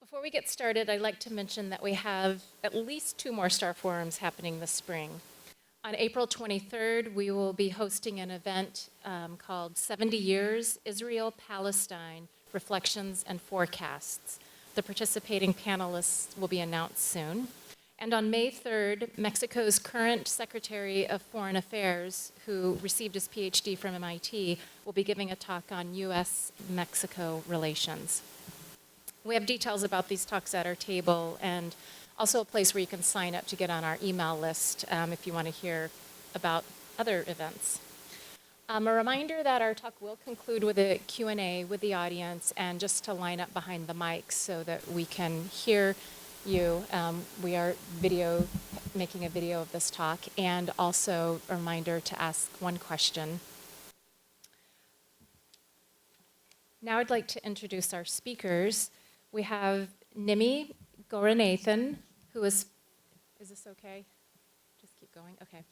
Before we get started, I'd like to mention that we have at least 2 more Starr Forums happening this spring. On April 23rd, we will be hosting an event called 70 Years, Israel-Palestine, Reflections and Forecasts. The participating panelists will be announced soon. And on May 3rd, Mexico's current Secretary of Foreign Affairs, who received his PhD from MIT, will be giving a talk on U.S.-Mexico relations. We have details about these talks at our table and also a place where you can sign up to get on our email list if you want to hear about other events. A reminder that our talk will conclude with a Q&A with the audience, and just to line up behind the mics so that we can hear you. We are making a video of this talk, and also a reminder to ask one question. Now I'd like to introduce our speakers. We have Nimmi Gowrinathan, who is this okay? Just keep going, okay.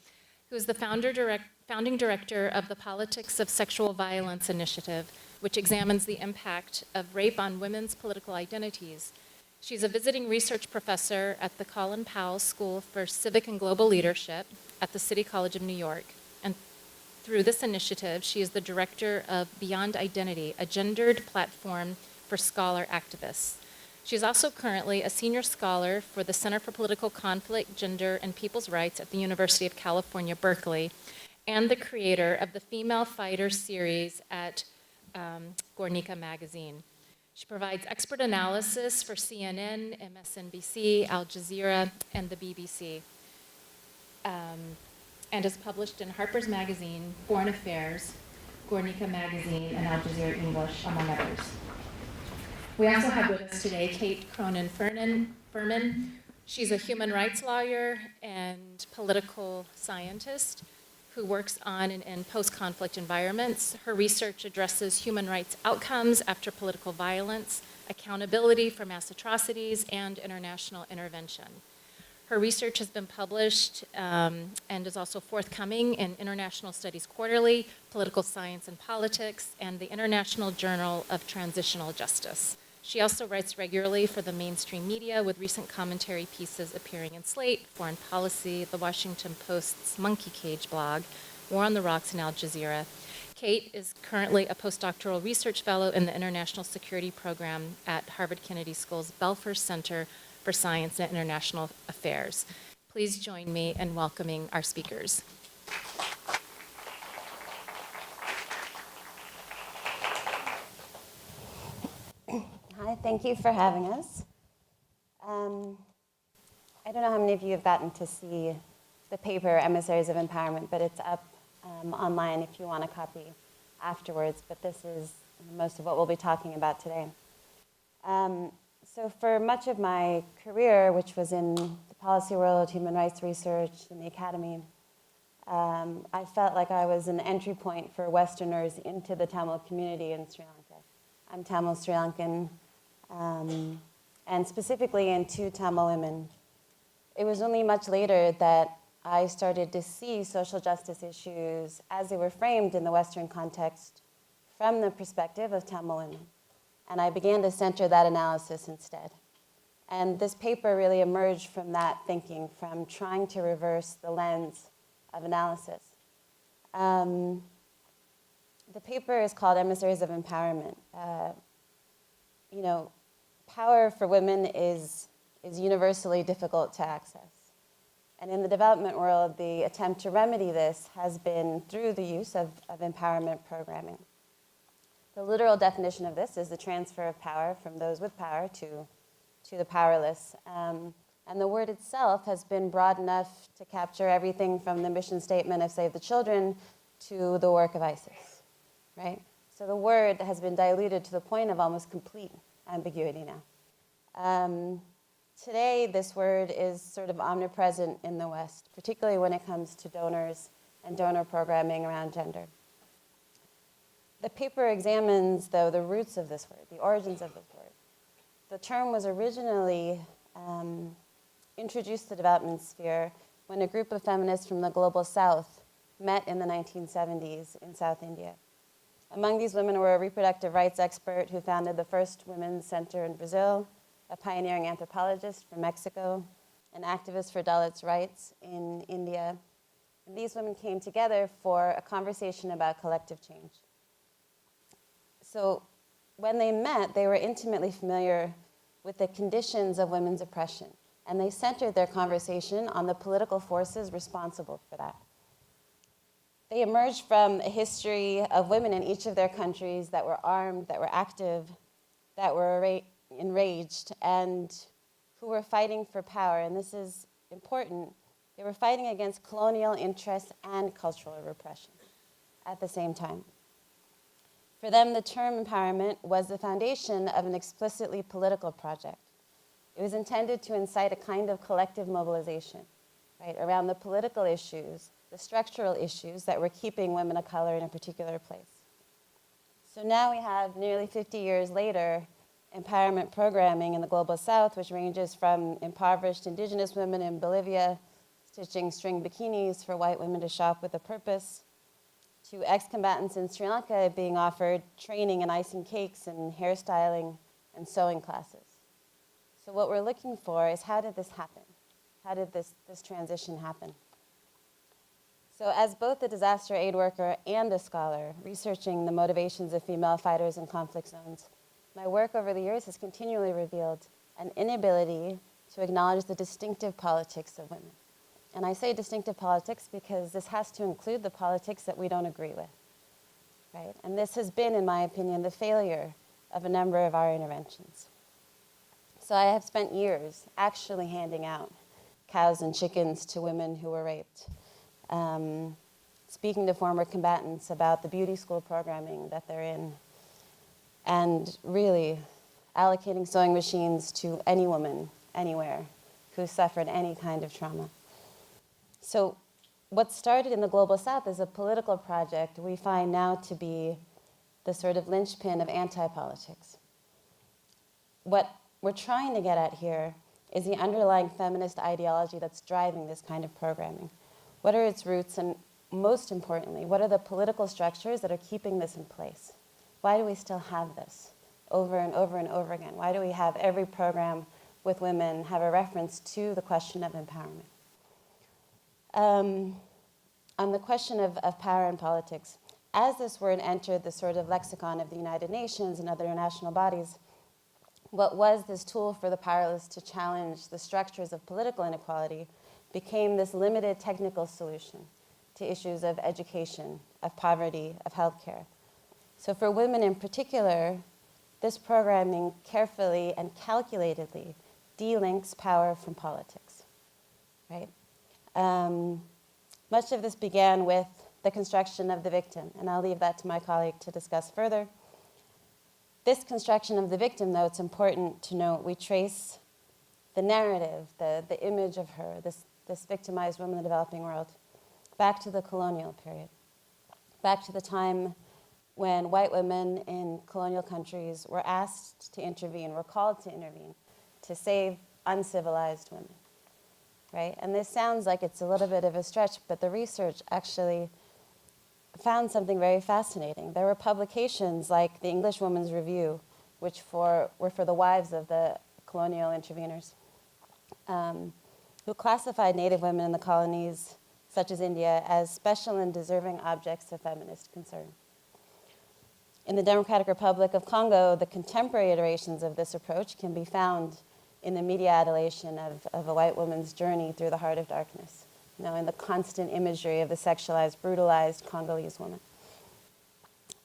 Who is the founding director of the Politics of Sexual Violence Initiative, which examines the impact of rape on women's political identities. She's a visiting research professor at the Colin Powell School for Civic and Global Leadership at the City College of New York. And through this initiative, she is the director of Beyond Identity, a gendered platform for scholar activists. She is also currently a senior scholar for the Center for Political Conflict, Gender, and People's Rights at the University of California, Berkeley, and the creator of the Female Fighter series at Gornica magazine. She provides expert analysis for CNN, MSNBC, Al Jazeera, and the BBC, and is published in Harper's Magazine, Foreign Affairs, Gornica magazine, and Al Jazeera English, among others. We also have with us today Kate Cronin-Furman. She's a human rights lawyer and political scientist who works on and in post-conflict environments. Her research addresses human rights outcomes after political violence, accountability for mass atrocities, and international intervention. Her research has been published and is also forthcoming in International Studies Quarterly, Political Science and Politics, and the International Journal of Transitional Justice. She also writes regularly for the mainstream media, with recent commentary pieces appearing in Slate, Foreign Policy, The Washington Post's Monkey Cage blog, War on the Rocks, and Al Jazeera. Kate is currently a postdoctoral research fellow in the International Security Program at Harvard Kennedy School's Belfer Center for Science and International Affairs. Please join me in welcoming our speakers. Hi, thank you for having us. I don't know how many of you have gotten to see the paper, Emissaries of Empowerment, but it's up online if you want a copy afterwards, but this is most of what we'll be talking about today. So for much of my career, which was in the policy world, human rights research, in the academy, I felt like I was an entry point for Westerners into the Tamil community in Sri Lanka. I'm Tamil Sri Lankan, and specifically into Tamil women. It was only much later that I started to see social justice issues as they were framed in the Western context from the perspective of Tamil women. And I began to center that analysis instead. And this paper really emerged from that thinking, from trying to reverse the lens of analysis. The paper is called Emissaries of Empowerment. Power for women is universally difficult to access. And in the development world, the attempt to remedy this has been through the use of empowerment programming. The literal definition of this is the transfer of power from those with power to the powerless. And the word itself has been broad enough to capture everything from the mission statement of Save the Children to the work of ISIS, right? So the word has been diluted to the point of almost complete ambiguity now. Today, this word is sort of omnipresent in the West, particularly when it comes to donors and donor programming around gender. The paper examines, though, the roots of this word, the origins of this word. The term was originally introduced to the development sphere when a group of feminists from the global South met in the 1970s in South India. Among these women were a reproductive rights expert who founded the first women's center in Brazil, a pioneering anthropologist from Mexico, an activist for Dalits' rights in India. And these women came together for a conversation about collective change. So when they met, they were intimately familiar with the conditions of women's oppression, and they centered their conversation on the political forces responsible for that. They emerged from a history of women in each of their countries that were armed, that were active, that were enraged, and who were fighting for power. And this is important. They were fighting against colonial interests and cultural repression at the same time. For them, the term empowerment was the foundation of an explicitly political project. It was intended to incite a kind of collective mobilization, right, around the political issues, the structural issues that were keeping women of color in a particular place. So now we have, nearly 50 years later, empowerment programming in the Global South, which ranges from impoverished indigenous women in Bolivia stitching string bikinis for white women to shop with a purpose, to ex-combatants in Sri Lanka being offered training in icing cakes and hairstyling and sewing classes. So what we're looking for is, how did this happen? How did this transition happen? So as both a disaster aid worker and a scholar researching the motivations of female fighters in conflict zones, my work over the years has continually revealed an inability to acknowledge the distinctive politics of women. And I say distinctive politics because this has to include the politics that we don't agree with, right? And this has been, in my opinion, the failure of a number of our interventions. So I have spent years actually handing out cows and chickens to women who were raped, speaking to former combatants about the beauty school programming that they're in, and really allocating sewing machines to any woman, anywhere, who suffered any kind of trauma. So what started in the Global South as a political project, we find now to be the sort of linchpin of anti-politics. What we're trying to get at here is the underlying feminist ideology that's driving this kind of programming. What are its roots, and most importantly, what are the political structures that are keeping this in place? Why do we still have this over and over and over again? Why do we have every program with women have a reference to the question of empowerment? On the question of power and politics, as this word entered the sort of lexicon of the United Nations and other international bodies, what was this tool for the powerless to challenge the structures of political inequality became this limited technical solution to issues of education, of poverty, of healthcare. So for women in particular, this programming carefully and calculatedly delinks power from politics, right? Much of this began with the construction of the victim, and I'll leave that to my colleague to discuss further. This construction of the victim, though, it's important to note, we trace the narrative, the image of her, this victimized woman in the developing world, back to the colonial period, back to the time when white women in colonial countries were asked to intervene, were called to intervene, to save uncivilized women, right? And this sounds like it's a little bit of a stretch, but the research actually found something very fascinating. There were publications like the English Woman's Review, which were for the wives of the colonial interveners, who classified Native women in the colonies, such as India, as special and deserving objects of feminist concern. In the Democratic Republic of Congo, the contemporary iterations of this approach can be found in the media adulation of a white woman's journey through the heart of darkness, in the constant imagery of the sexualized, brutalized Congolese woman.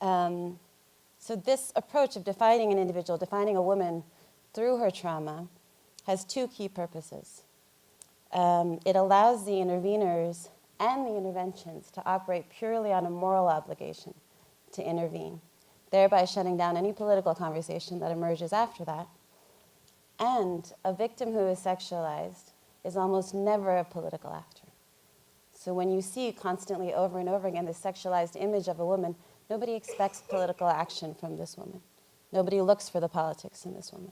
So this approach of defining an individual, defining a woman through her trauma, has two key purposes. It allows the interveners and the interventions to operate purely on a moral obligation to intervene, thereby shutting down any political conversation that emerges after that. And a victim who is sexualized is almost never a political actor. So when you see constantly over and over again this sexualized image of a woman, nobody expects political action from this woman. Nobody looks for the politics in this woman.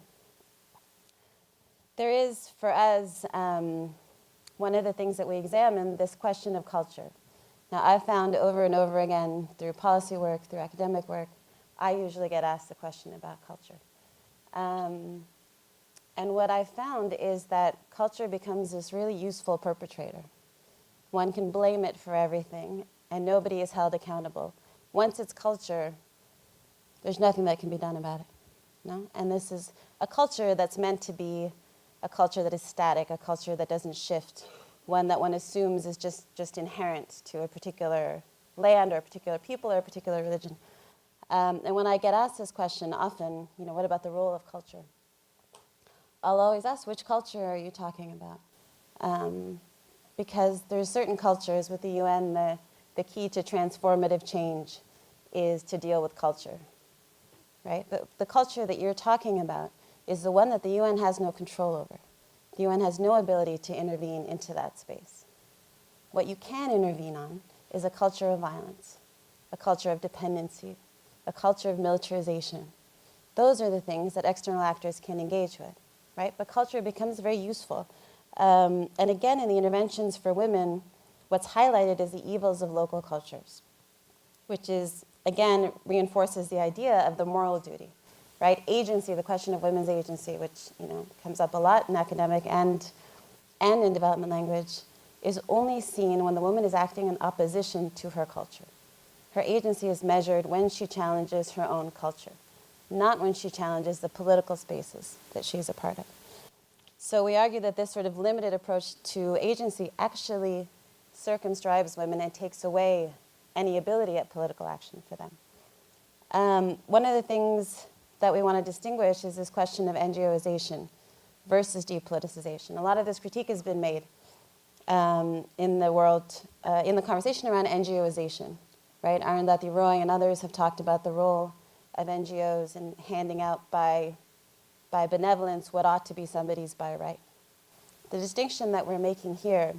There is, for us, one of the things that we examine, this question of culture. Now, I've found over and over again through policy work, through academic work, I usually get asked the question about culture. And what I found is that culture becomes this really useful perpetrator. One can blame it for everything, and nobody is held accountable. Once it's culture, there's nothing that can be done about it. No? And this is a culture that's meant to be a culture that is static, a culture that doesn't shift, one that one assumes is just inherent to a particular land or a particular people or a particular religion. And when I get asked this question often, what about the role of culture? I'll always ask, which culture are you talking about? Because there's certain cultures with the UN, the key to transformative change is to deal with culture, right? But the culture that you're talking about is the one that the UN has no control over. The UN has no ability to intervene into that space. What you can intervene on is a culture of violence, a culture of dependency, a culture of militarization. Those are the things that external actors can engage with, right? But culture becomes very useful. And again, in the interventions for women, what's highlighted is the evils of local cultures, which is, again, reinforces the idea of the moral duty, right? Agency, the question of women's agency, which comes up a lot in academic and in development language, is only seen when the woman is acting in opposition to her culture. Her agency is measured when she challenges her own culture, not when she challenges the political spaces that she's a part of. So we argue that this sort of limited approach to agency actually circumscribes women and takes away any ability at political action for them. One of the things that we want to distinguish is this question of NGOization versus depoliticization. A lot of this critique has been made in the world, in the conversation around NGOization, right? Arundhati Roy and others have talked about the role of NGOs in handing out by benevolence what ought to be somebody's by right. The distinction that we're making here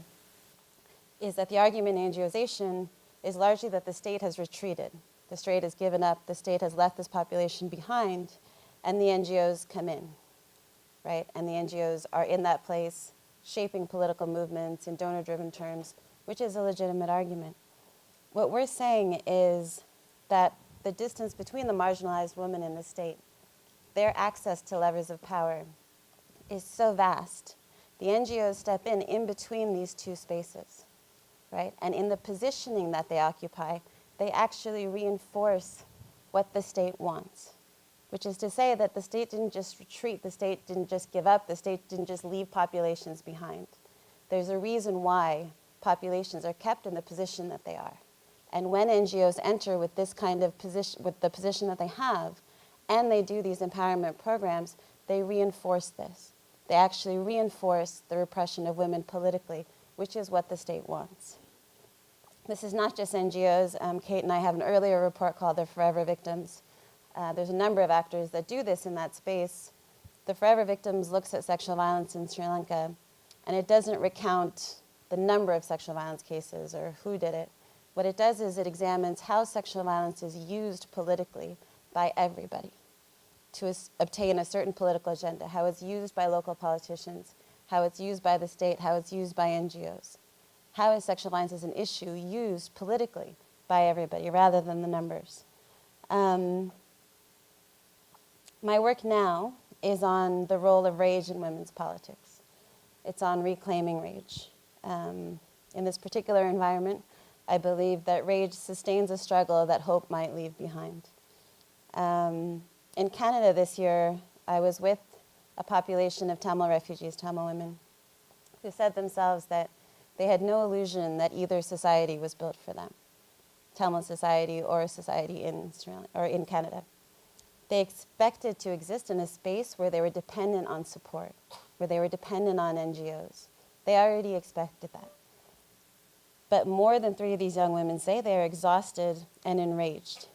is that the argument in NGOization is largely that the state has retreated. The state has given up, the state has left this population behind, and the NGOs come in, right? And the NGOs are in that place, shaping political movements in donor-driven terms, which is a legitimate argument. What we're saying is that the distance between the marginalized woman and the state, their access to levers of power, is so vast. The NGOs step in between these two spaces, right? And in the positioning that they occupy, they actually reinforce what the state wants, which is to say that the state didn't just retreat, the state didn't just give up, the state didn't just leave populations behind. There's a reason why populations are kept in the position that they are. And when NGOs enter with this kind of position, with the position that they have, and they do these empowerment programs, they reinforce this. They actually reinforce the repression of women politically, which is what the state wants. This is not just NGOs. Kate and I have an earlier report called The Forever Victims. There's a number of actors that do this in that space. The Forever Victims looks at sexual violence in Sri Lanka, and it doesn't recount the number of sexual violence cases or who did it. What it does is it examines how sexual violence is used politically by everybody to obtain a certain political agenda, how it's used by local politicians, how it's used by the state, how it's used by NGOs. How is sexual violence as an issue used politically by everybody rather than the numbers? My work now is on the role of rage in women's politics. It's on reclaiming rage. In this particular environment, I believe that rage sustains a struggle that hope might leave behind. In Canada this year, I was with a population of Tamil refugees, Tamil women, who said themselves that they had no illusion that either society was built for them, Tamil society or a society in Australia, or in Canada. They expected to exist in a space where they were dependent on support, where they were dependent on NGOs. They already expected that. But more than 3 of these young women say they are exhausted and enraged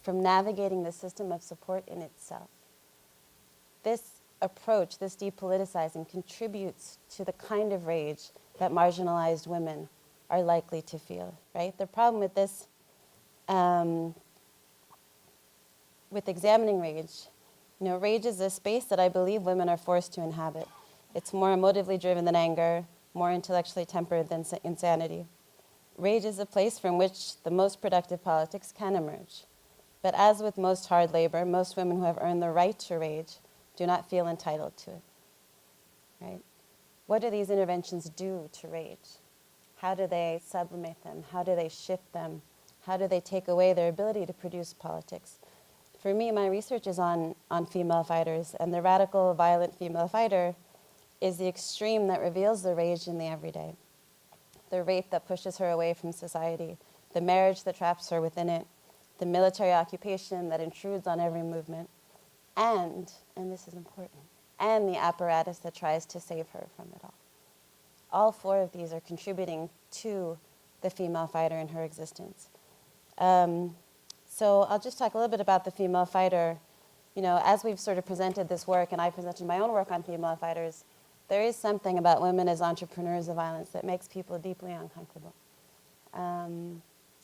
from navigating the system of support in itself. This approach, this depoliticizing, contributes to the kind of rage that marginalized women are likely to feel, right? The problem with this, with examining rage, rage is a space that I believe women are forced to inhabit. It's more emotively driven than anger, more intellectually tempered than insanity. Rage is a place from which the most productive politics can emerge. But as with most hard labor, most women who have earned the right to rage do not feel entitled to it. right? What do these interventions do to rage? How do they sublimate them? How do they shift them? How do they take away their ability to produce politics? For me, my research is on female fighters, and the radical, violent female fighter is the extreme that reveals the rage in the everyday. The rape that pushes her away from society, the marriage that traps her within it, the military occupation that intrudes on every movement, and this is important, and the apparatus that tries to save her from it all. All four of these are contributing to the female fighter in her existence. So I'll just talk a little bit about the female fighter. You know, as we've sort of presented this work, and I presented my own work on female fighters, there is something about women as entrepreneurs of violence that makes people deeply uncomfortable.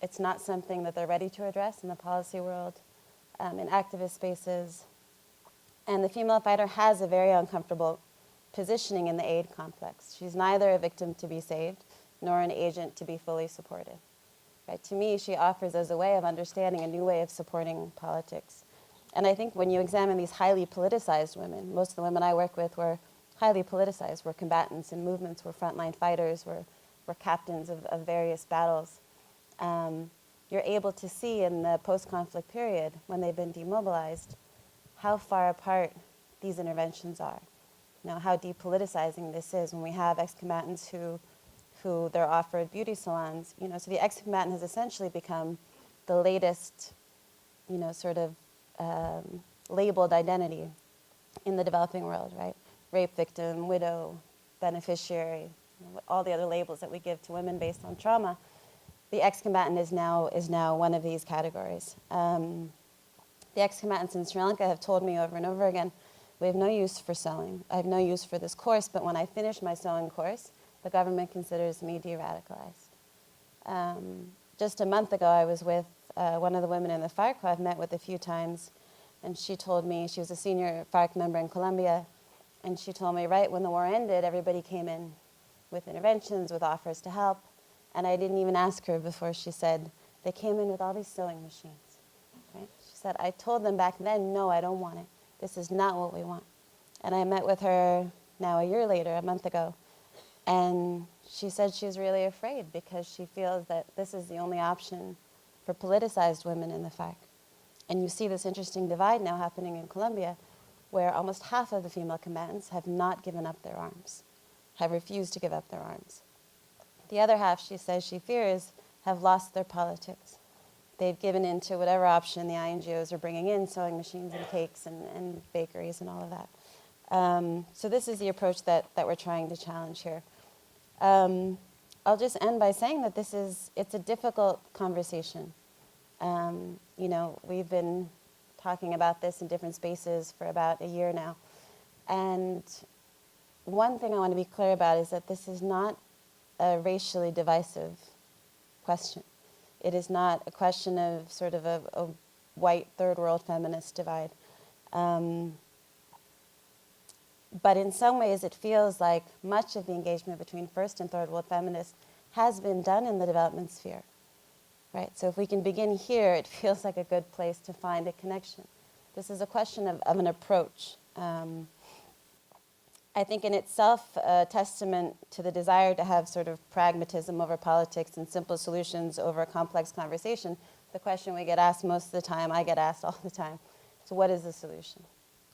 It's not something that they're ready to address in the policy world, in activist spaces. And the female fighter has a very uncomfortable positioning in the aid complex. She's neither a victim to be saved, nor an agent to be fully supported. Right? To me, she offers as a way of understanding a new way of supporting politics. And I think when you examine these highly politicized women, most of the women I work with were highly politicized, were combatants in movements, were frontline fighters, were captains of various battles. You're able to see in the post-conflict period, when they've been demobilized, how far apart these interventions are. You know, how depoliticizing this is when we have ex-combatants who they're offered beauty salons. You know, so the ex-combatant has essentially become the latest, you know, sort of labeled identity in the developing world, right? Rape victim, widow, beneficiary, you know, all the other labels that we give to women based on trauma. The ex-combatant is now one of these categories. The ex-combatants in Sri Lanka have told me over and over again, we have no use for sewing. I have no use for this course, but when I finish my sewing course, the government considers me de-radicalized. Just a month ago, I was with one of the women in the FARC who I've met with a few times, and she told me, she was a senior FARC member in Colombia, and she told me right when the war ended, everybody came in with interventions, with offers to help, and I didn't even ask her before she said, they came in with all these sewing machines. Right? She said, I told them back then, no, I don't want it. This is not what we want. And I met with her now a year later, a month ago, and she said she's really afraid because she feels that this is the only option for politicized women in the FARC. And you see this interesting divide now happening in Colombia, where almost half of the female combatants have not given up their arms, have refused to give up their arms. The other half, she says she fears, have lost their politics. They've given in to whatever option the INGOs are bringing in, sewing machines and cakes and bakeries and all of that. So this is the approach that we're trying to challenge here. I'll just end by saying that it's a difficult conversation. You know, we've been talking about this in different spaces for about a year now. And one thing I want to be clear about is that this is not a racially divisive question. It is not a question of sort of a white third world feminist divide. But in some ways, it feels like much of the engagement between first and third world feminists has been done in the development sphere, right? So if we can begin here, it feels like a good place to find a connection. This is a question of an approach. I think in itself a testament to the desire to have sort of pragmatism over politics and simple solutions over a complex conversation. The question we get asked most of the time, I get asked all the time, so what is the solution?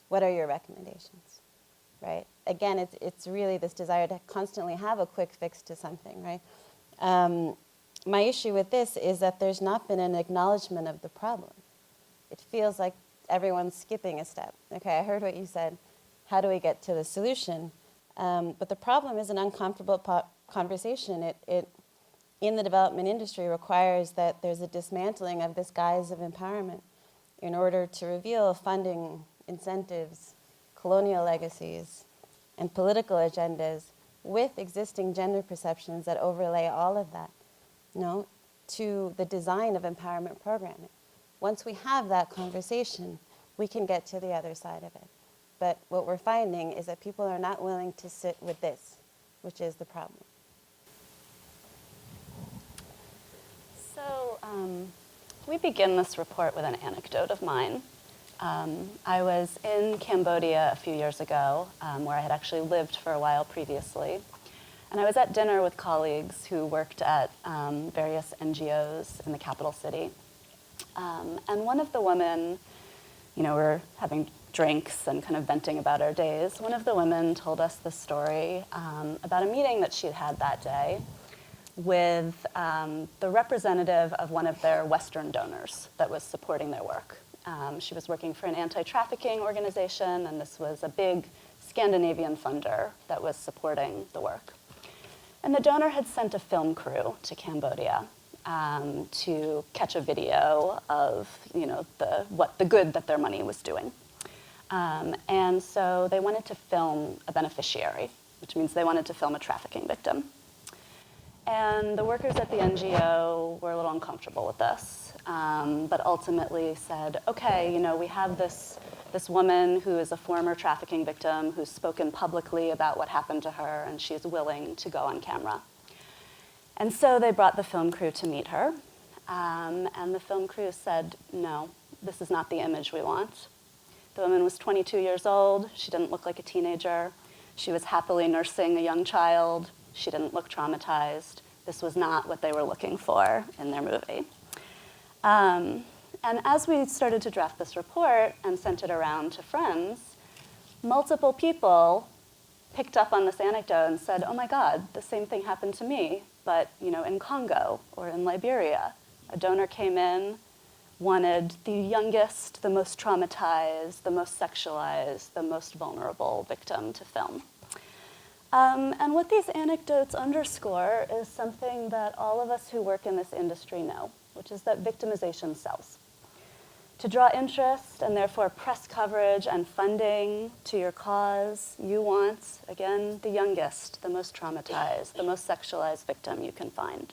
What are your recommendations? Right? Again, it's really this desire to constantly have a quick fix to something, right? My issue with this is that there's not been an acknowledgement of the problem. It feels like everyone's skipping a step. Okay, I heard what you said. How do we get to the solution? But the problem is an uncomfortable conversation. It in the development industry requires that there's a dismantling of this guise of empowerment in order to reveal funding, incentives, colonial legacies, and political agendas with existing gender perceptions that overlay all of that, you know, to the design of empowerment programming. Once we have that conversation, we can get to the other side of it. But what we're finding is that people are not willing to sit with this, which is the problem. So we begin this report with an anecdote of mine. I was in Cambodia a few years ago, where I had actually lived for a while previously. And I was at dinner with colleagues who worked at various NGOs in the capital city. And one of the women, we were having drinks and kind of venting about our days. One of the women told us the story about a meeting that she'd had that day with the representative of one of their Western donors that was supporting their work. She was working for an anti-trafficking organization, and this was a big Scandinavian funder that was supporting the work. And the donor had sent a film crew to Cambodia to catch a video of, the good that their money was doing. And so they wanted to film a beneficiary, which means they wanted to film a trafficking victim. And the workers at the NGO were a little uncomfortable with this, but ultimately said, okay, we have this woman who is a former trafficking victim who's spoken publicly about what happened to her, and she's willing to go on camera. And so they brought the film crew to meet her, and the film crew said, no, this is not the image we want. The woman was 22 years old. She didn't look like a teenager. She was happily nursing a young child. She didn't look traumatized. This was not what they were looking for in their movie. And as we started to draft this report and sent it around to friends, multiple people picked up on this anecdote and said, oh my God, the same thing happened to me, but in Congo or in Liberia. A donor came in, wanted the youngest, the most traumatized, the most sexualized, the most vulnerable victim to film. And what these anecdotes underscore is something that all of us who work in this industry know, which is that victimization sells. To draw interest and therefore press coverage and funding to your cause, you want, again, the youngest, the most traumatized, the most sexualized victim you can find.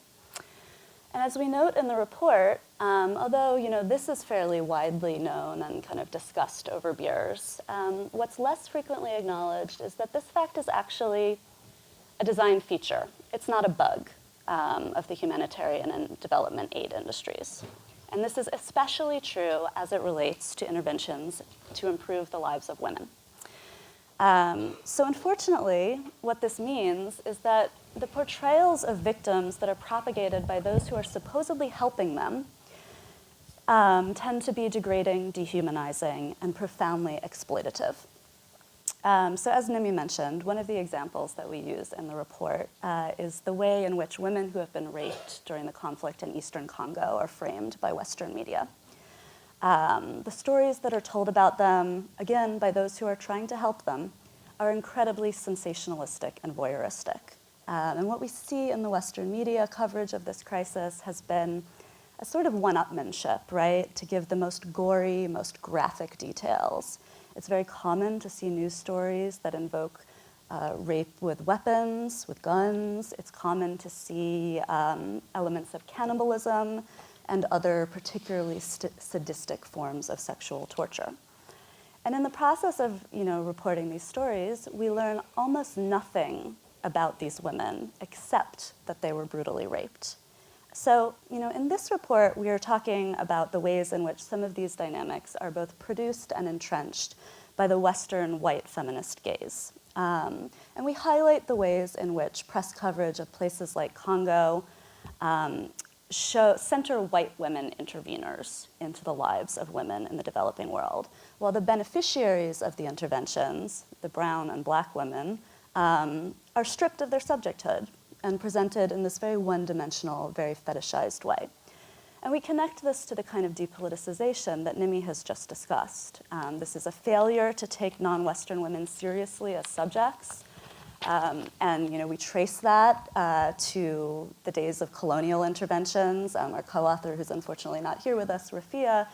And as we note in the report, although this is fairly widely known and kind of discussed over beers, what's less frequently acknowledged is that this fact is actually a design feature. It's not a bug of the humanitarian and development aid industries. And this is especially true as it relates to interventions to improve the lives of women. So unfortunately, what this means is that the portrayals of victims that are propagated by those who are supposedly helping them tend to be degrading, dehumanizing, and profoundly exploitative. So as Nimmi mentioned, one of the examples that we use in the report is the way in which women who have been raped during the conflict in Eastern Congo are framed by Western media. The stories that are told about them, again, by those who are trying to help them, are incredibly sensationalistic and voyeuristic. And what we see in the Western media coverage of this crisis has been a sort of one-upmanship, right? To give the most gory, most graphic details. It's very common to see news stories that invoke rape with weapons, with guns. It's common to see elements of cannibalism and other particularly sadistic forms of sexual torture. And in the process of reporting these stories, we learn almost nothing about these women except that they were brutally raped. So, in this report, we are talking about the ways in which some of these dynamics are both produced and entrenched by the Western white feminist gaze. And we highlight the ways in which press coverage of places like Congo center white women interveners into the lives of women in the developing world, while the beneficiaries of the interventions, the brown and black women, are stripped of their subjecthood and presented in this very one-dimensional, very fetishized way. And we connect this to the kind of depoliticization that Nimmi has just discussed. This is a failure to take non-Western women seriously as subjects. And we trace that to the days of colonial interventions. Our co-author, who's unfortunately not here with us, Rafia,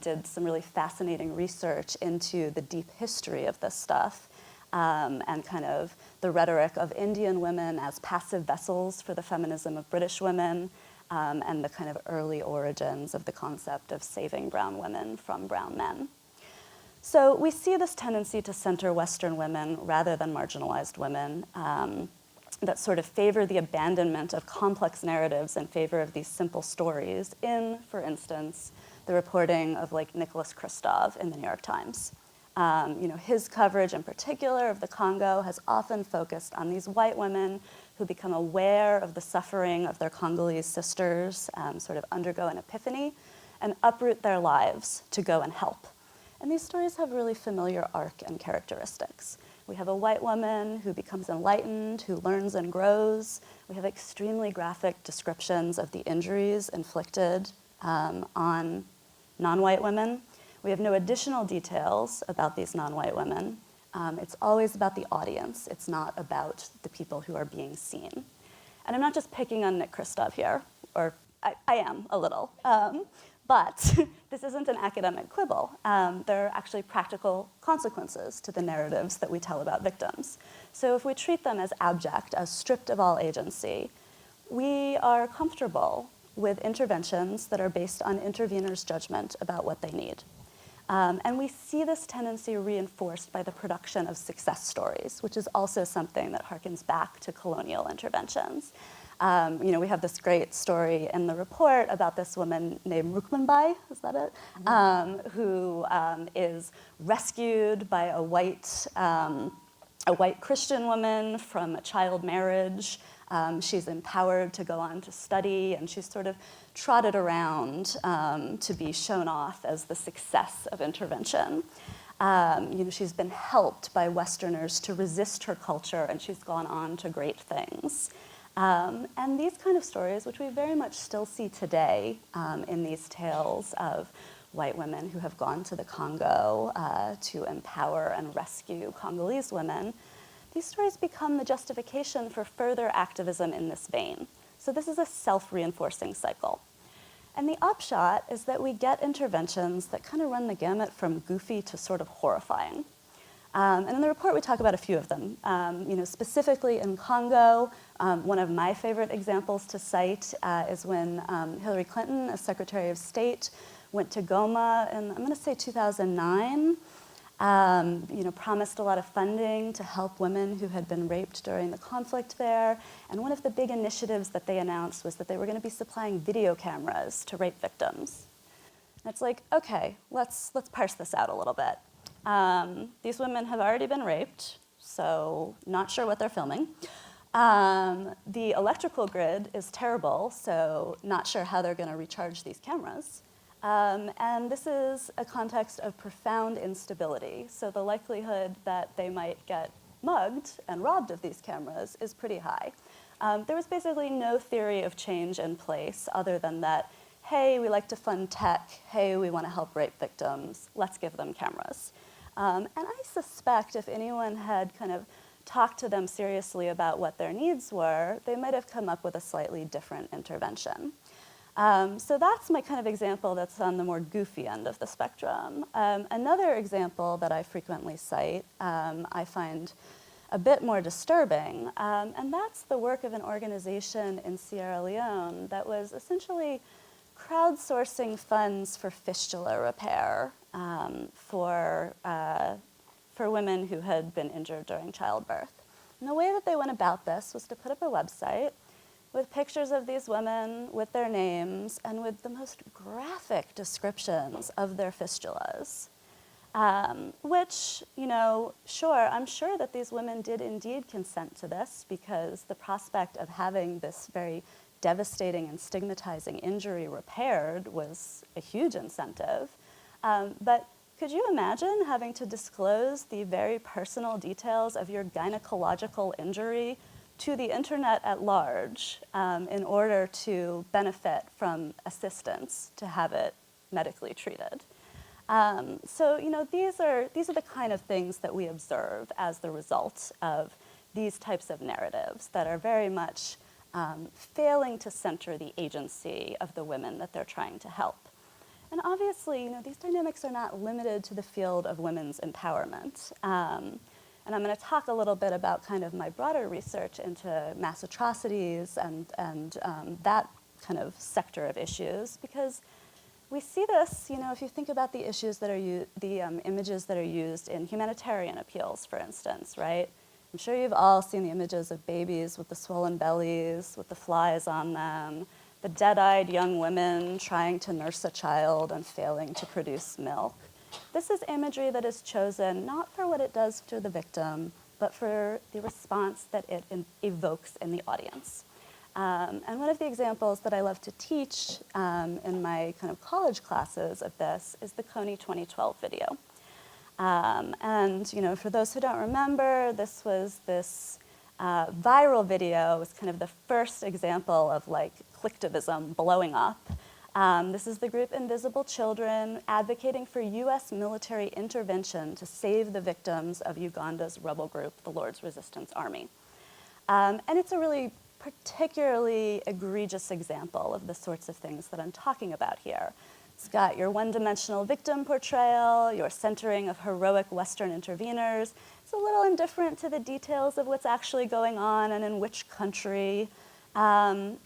did some really fascinating research into the deep history of this stuff. And kind of the rhetoric of Indian women as passive vessels for the feminism of British women, and the kind of early origins of the concept of saving brown women from brown men. So we see this tendency to center Western women rather than marginalized women that sort of favor the abandonment of complex narratives in favor of these simple stories in, for instance, the reporting of like Nicholas Kristof in the New York Times. His coverage in particular of the Congo has often focused on these white women who become aware of the suffering of their Congolese sisters, sort of undergo an epiphany, and uproot their lives to go and help. And these stories have really familiar arc and characteristics. We have a white woman who becomes enlightened, who learns and grows. We have extremely graphic descriptions of the injuries inflicted on non-white women. We have no additional details about these non-white women. It's always about the audience. It's not about the people who are being seen. And I'm not just picking on Nick Kristof here, or I am a little. But this isn't an academic quibble. There are actually practical consequences to the narratives that we tell about victims. So if we treat them as abject, as stripped of all agency, we are comfortable with interventions that are based on interveners' judgment about what they need. And we see this tendency reinforced by the production of success stories, which is also something that harkens back to colonial interventions. We have this great story in the report about this woman named Rukmanbai, is that it? Who is rescued by a white Christian woman from a child marriage. She's empowered to go on to study, and she's sort of trotted around to be shown off as the success of intervention. She's been helped by Westerners to resist her culture, and she's gone on to great things. And these kind of stories, which we very much still see today in these tales of white women who have gone to the Congo to empower and rescue Congolese women, these stories become the justification for further activism in this vein. So this is a self-reinforcing cycle. And the upshot is that we get interventions that kind of run the gamut from goofy to sort of horrifying. And in the report, we talk about a few of them. Specifically in Congo, one of my favorite examples to cite is when Hillary Clinton, as Secretary of State, went to Goma in, I'm going to say 2009, promised a lot of funding to help women who had been raped during the conflict there. And one of the big initiatives that they announced was that they were going to be supplying video cameras to rape victims. And it's like, okay, let's parse this out a little bit. These women have already been raped, so not sure what they're filming. The electrical grid is terrible, so not sure how they're going to recharge these cameras. And this is a context of profound instability, so the likelihood that they might get mugged and robbed of these cameras is pretty high. There was basically no theory of change in place other than that, hey, we like to fund tech, hey, we want to help rape victims, let's give them cameras. And I suspect if anyone had kind of talked to them seriously about what their needs were, they might have come up with a slightly different intervention. So that's my kind of example that's on the more goofy end of the spectrum. Another example that I frequently cite, I find a bit more disturbing, and that's the work of an organization in Sierra Leone that was essentially crowdsourcing funds for fistula repair for women who had been injured during childbirth. And the way that they went about this was to put up a website with pictures of these women, with their names, and with the most graphic descriptions of their fistulas. Which, sure, I'm sure that these women did indeed consent to this because the prospect of having this very devastating and stigmatizing injury repaired was a huge incentive. But could you imagine having to disclose the very personal details of your gynecological injury to the internet at large in order to benefit from assistance to have it medically treated? So these are the kind of things that we observe as the result of these types of narratives that are very much failing to center the agency of the women that they're trying to help. And obviously, these dynamics are not limited to the field of women's empowerment. And I'm going to talk a little bit about kind of my broader research into mass atrocities and that kind of sector of issues, because we see this, if you think about the issues that are the images that are used in humanitarian appeals, for instance, right? I'm sure you've all seen the images of babies with the swollen bellies, with the flies on them, the dead-eyed young women trying to nurse a child and failing to produce milk. This is imagery that is chosen not for what it does to the victim, but for the response that it evokes in the audience. And one of the examples that I love to teach in my kind of college classes of this is the Coney 2012 video. And for those who don't remember, this was this viral video. It was kind of the first example of like clicktivism blowing up. This is the group Invisible Children advocating for US military intervention to save the victims of Uganda's rebel group, the Lord's Resistance Army. And it's a really particularly egregious example of the sorts of things that I'm talking about here. It's got your one-dimensional victim portrayal, your centering of heroic Western interveners. It's a little indifferent to the details of what's actually going on and in which country. And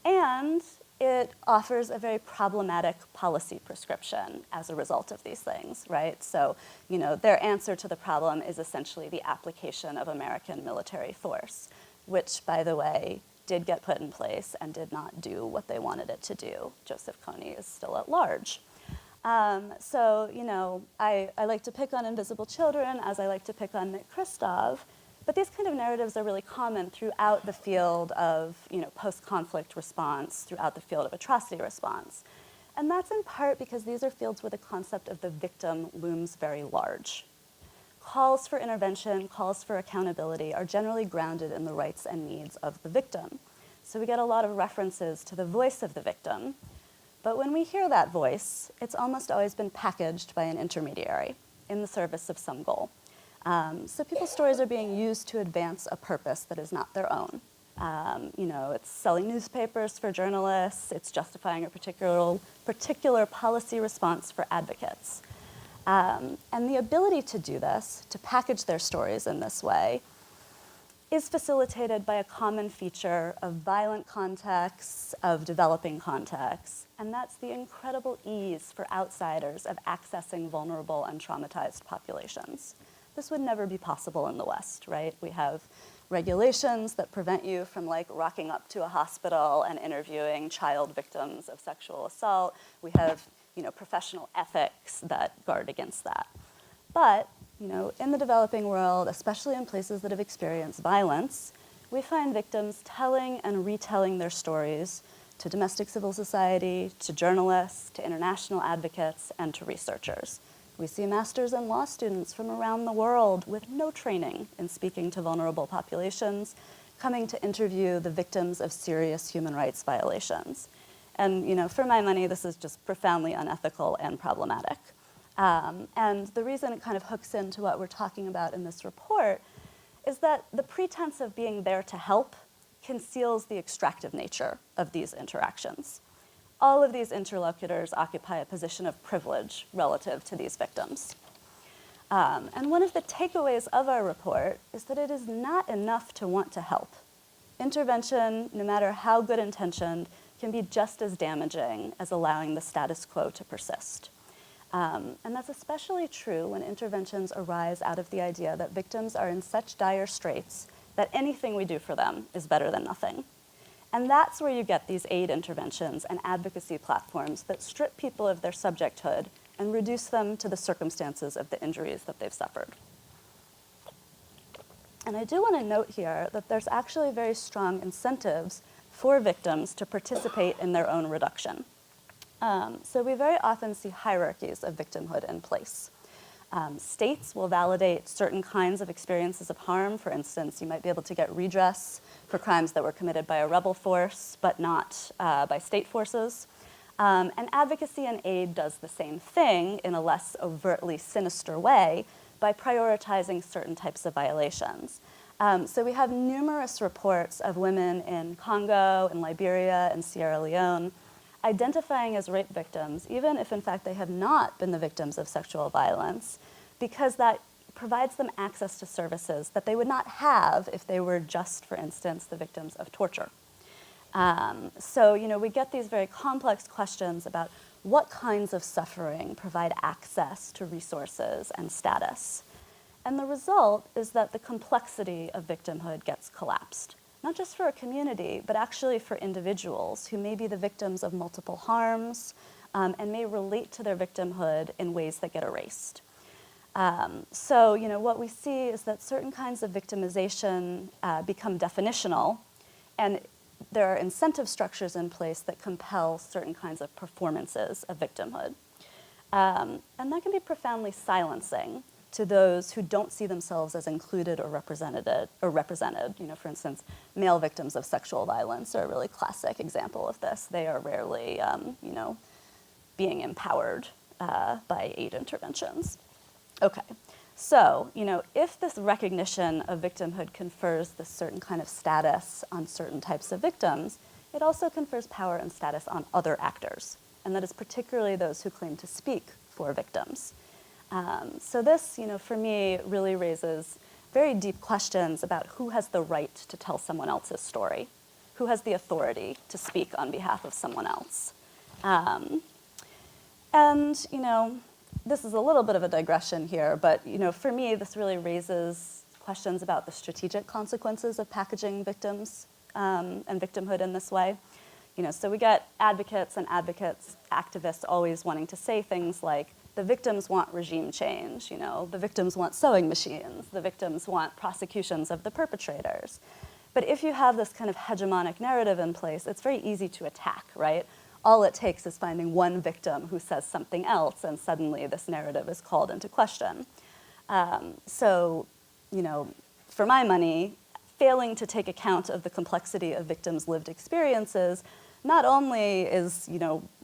it offers a very problematic policy prescription as a result of these things, right? So, their answer to the problem is essentially the application of American military force, which, by the way, did get put in place and did not do what they wanted it to do. Joseph Kony is still at large. So, I like to pick on Invisible Children as I like to pick on Nick Kristof, but these kind of narratives are really common throughout the field of, post-conflict response, throughout the field of atrocity response. And that's in part because these are fields where the concept of the victim looms very large. Calls for intervention, calls for accountability are generally grounded in the rights and needs of the victim. So we get a lot of references to the voice of the victim. But when we hear that voice, it's almost always been packaged by an intermediary in the service of some goal. So people's stories are being used to advance a purpose that is not their own. It's selling newspapers for journalists, it's justifying a particular policy response for advocates. And the ability to do this, to package their stories in this way, is facilitated by a common feature of violent contexts, of developing contexts, and that's the incredible ease for outsiders of accessing vulnerable and traumatized populations. This would never be possible in the West, right? We have regulations that prevent you from rocking up to a hospital and interviewing child victims of sexual assault. We have professional ethics that guard against that. But in the developing world, especially in places that have experienced violence, we find victims telling and retelling their stories to domestic civil society, to journalists, to international advocates, and to researchers. We see masters and law students from around the world with no training in speaking to vulnerable populations, coming to interview the victims of serious human rights violations. And for my money, this is just profoundly unethical and problematic. And the reason it kind of hooks into what we're talking about in this report is that the pretense of being there to help conceals the extractive nature of these interactions. All of these interlocutors occupy a position of privilege relative to these victims. And one of the takeaways of our report is that it is not enough to want to help. Intervention, no matter how good intentioned, can be just as damaging as allowing the status quo to persist. And that's especially true when interventions arise out of the idea that victims are in such dire straits that anything we do for them is better than nothing. And that's where you get these aid interventions and advocacy platforms that strip people of their subjecthood and reduce them to the circumstances of the injuries that they've suffered. And I do want to note here that there's actually very strong incentives for victims to participate in their own reduction. So we very often see hierarchies of victimhood in place. States will validate certain kinds of experiences of harm. For instance, you might be able to get redress for crimes that were committed by a rebel force, but not by state forces. And advocacy and aid does the same thing in a less overtly sinister way by prioritizing certain types of violations. So we have numerous reports of women in Congo, in Liberia, and Sierra Leone identifying as rape victims, even if in fact they have not been the victims of sexual violence, because that provides them access to services that they would not have if they were just, for instance, the victims of torture. So we get these very complex questions about what kinds of suffering provide access to resources and status. And the result is that the complexity of victimhood gets collapsed. not just for a community, but actually for individuals who may be the victims of multiple harms and may relate to their victimhood in ways that get erased. So, what we see is that certain kinds of victimization become definitional, and there are incentive structures in place that compel certain kinds of performances of victimhood. And that can be profoundly silencing to those who don't see themselves as included or represented. For instance, male victims of sexual violence are a really classic example of this. They are rarely, being empowered by aid interventions. Okay, so, if this recognition of victimhood confers this certain kind of status on certain types of victims, it also confers power and status on other actors, and that is particularly those who claim to speak for victims. So this, for me, really raises very deep questions about who has the right to tell someone else's story, who has the authority to speak on behalf of someone else. This is a little bit of a digression here, but for me, this really raises questions about the strategic consequences of packaging victims and victimhood in this way. So we get advocates, activists always wanting to say things like, the victims want regime change, the victims want sewing machines, the victims want prosecutions of the perpetrators. But if you have this kind of hegemonic narrative in place, it's very easy to attack, right? All it takes is finding one victim who says something else, and suddenly this narrative is called into question. So, for my money, failing to take account of the complexity of victims' lived experiences not only is,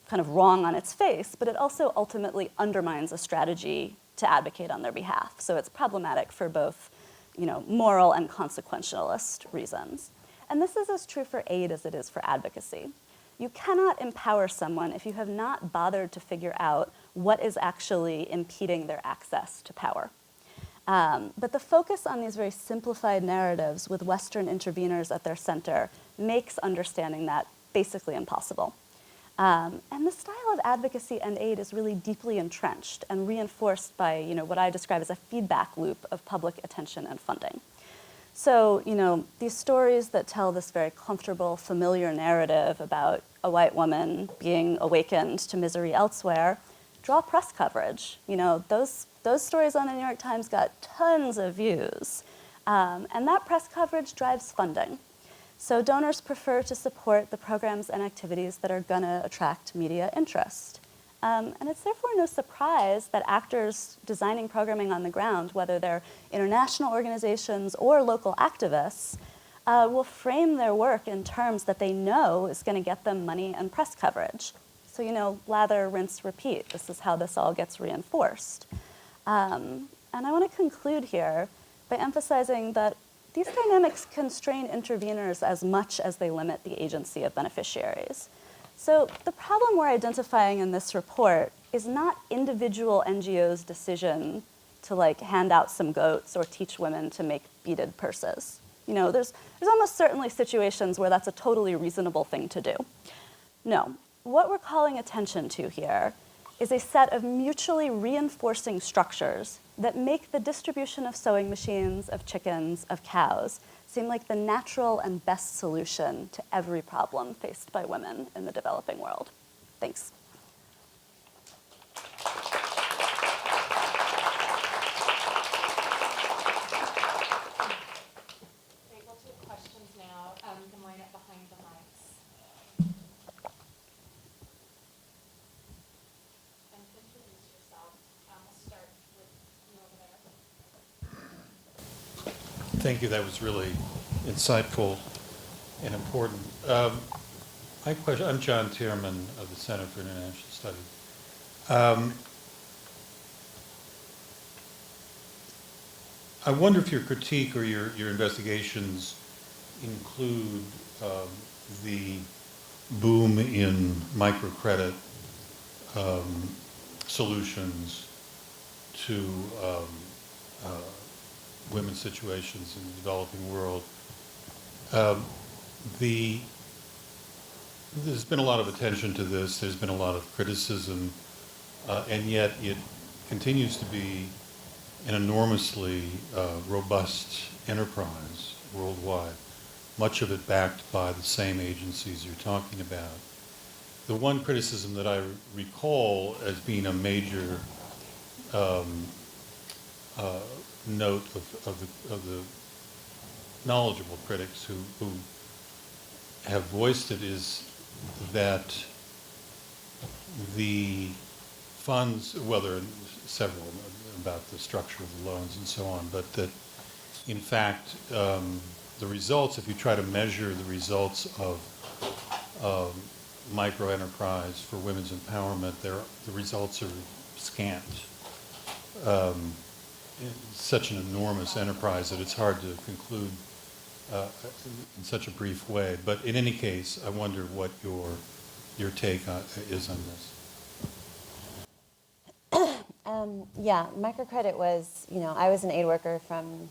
kind of wrong on its face, but it also ultimately undermines a strategy to advocate on their behalf. So it's problematic for both, moral and consequentialist reasons. And this is as true for aid as it is for advocacy. You cannot empower someone if you have not bothered to figure out what is actually impeding their access to power. But the focus on these very simplified narratives with Western interveners at their center makes understanding that basically impossible. And the style of advocacy and aid is really deeply entrenched and reinforced by what I describe as a feedback loop of public attention and funding. So, these stories that tell this very comfortable, familiar narrative about a white woman being awakened to misery elsewhere draw press coverage. Those stories on the New York Times got tons of views. And that press coverage drives funding. So donors prefer to support the programs and activities that are going to attract media interest. And it's therefore no surprise that actors designing programming on the ground, whether they're international organizations or local activists, will frame their work in terms that they know is going to get them money and press coverage. So, lather, rinse, repeat. This is how this all gets reinforced. And I want to conclude here by emphasizing that these dynamics constrain interveners as much as they limit the agency of beneficiaries. So the problem we're identifying in this report is not individual NGOs' decision to hand out some goats or teach women to make beaded purses. There's almost certainly situations where that's a totally reasonable thing to do. No, what we're calling attention to here is a set of mutually reinforcing structures that make the distribution of sewing machines, of chickens, of cows seem like the natural and best solution to every problem faced by women in the developing world. Thanks. Great, we'll take questions now. You can line up behind the mics. And introduce yourself. We'll start with you over there. Thank you. That was really insightful and important. I'm John Tierman of the Center for International Studies. I wonder if your critique or your investigations include the boom in microcredit solutions to women's situations in the developing world. There's been a lot of attention to this, there's been a lot of criticism, and yet it continues to be an enormously robust enterprise worldwide. much of it backed by the same agencies you're talking about. The one criticism that I recall as being a major note of the knowledgeable critics who have voiced it is that the funds, well, there are several about the structure of the loans and so on, but that in fact the results, if you try to measure the results of microenterprise for women's empowerment, the results are scant. It's such an enormous enterprise that it's hard to conclude in such a brief way. But in any case, I wonder what your take is on this. Yeah, microcredit was, I was an aid worker from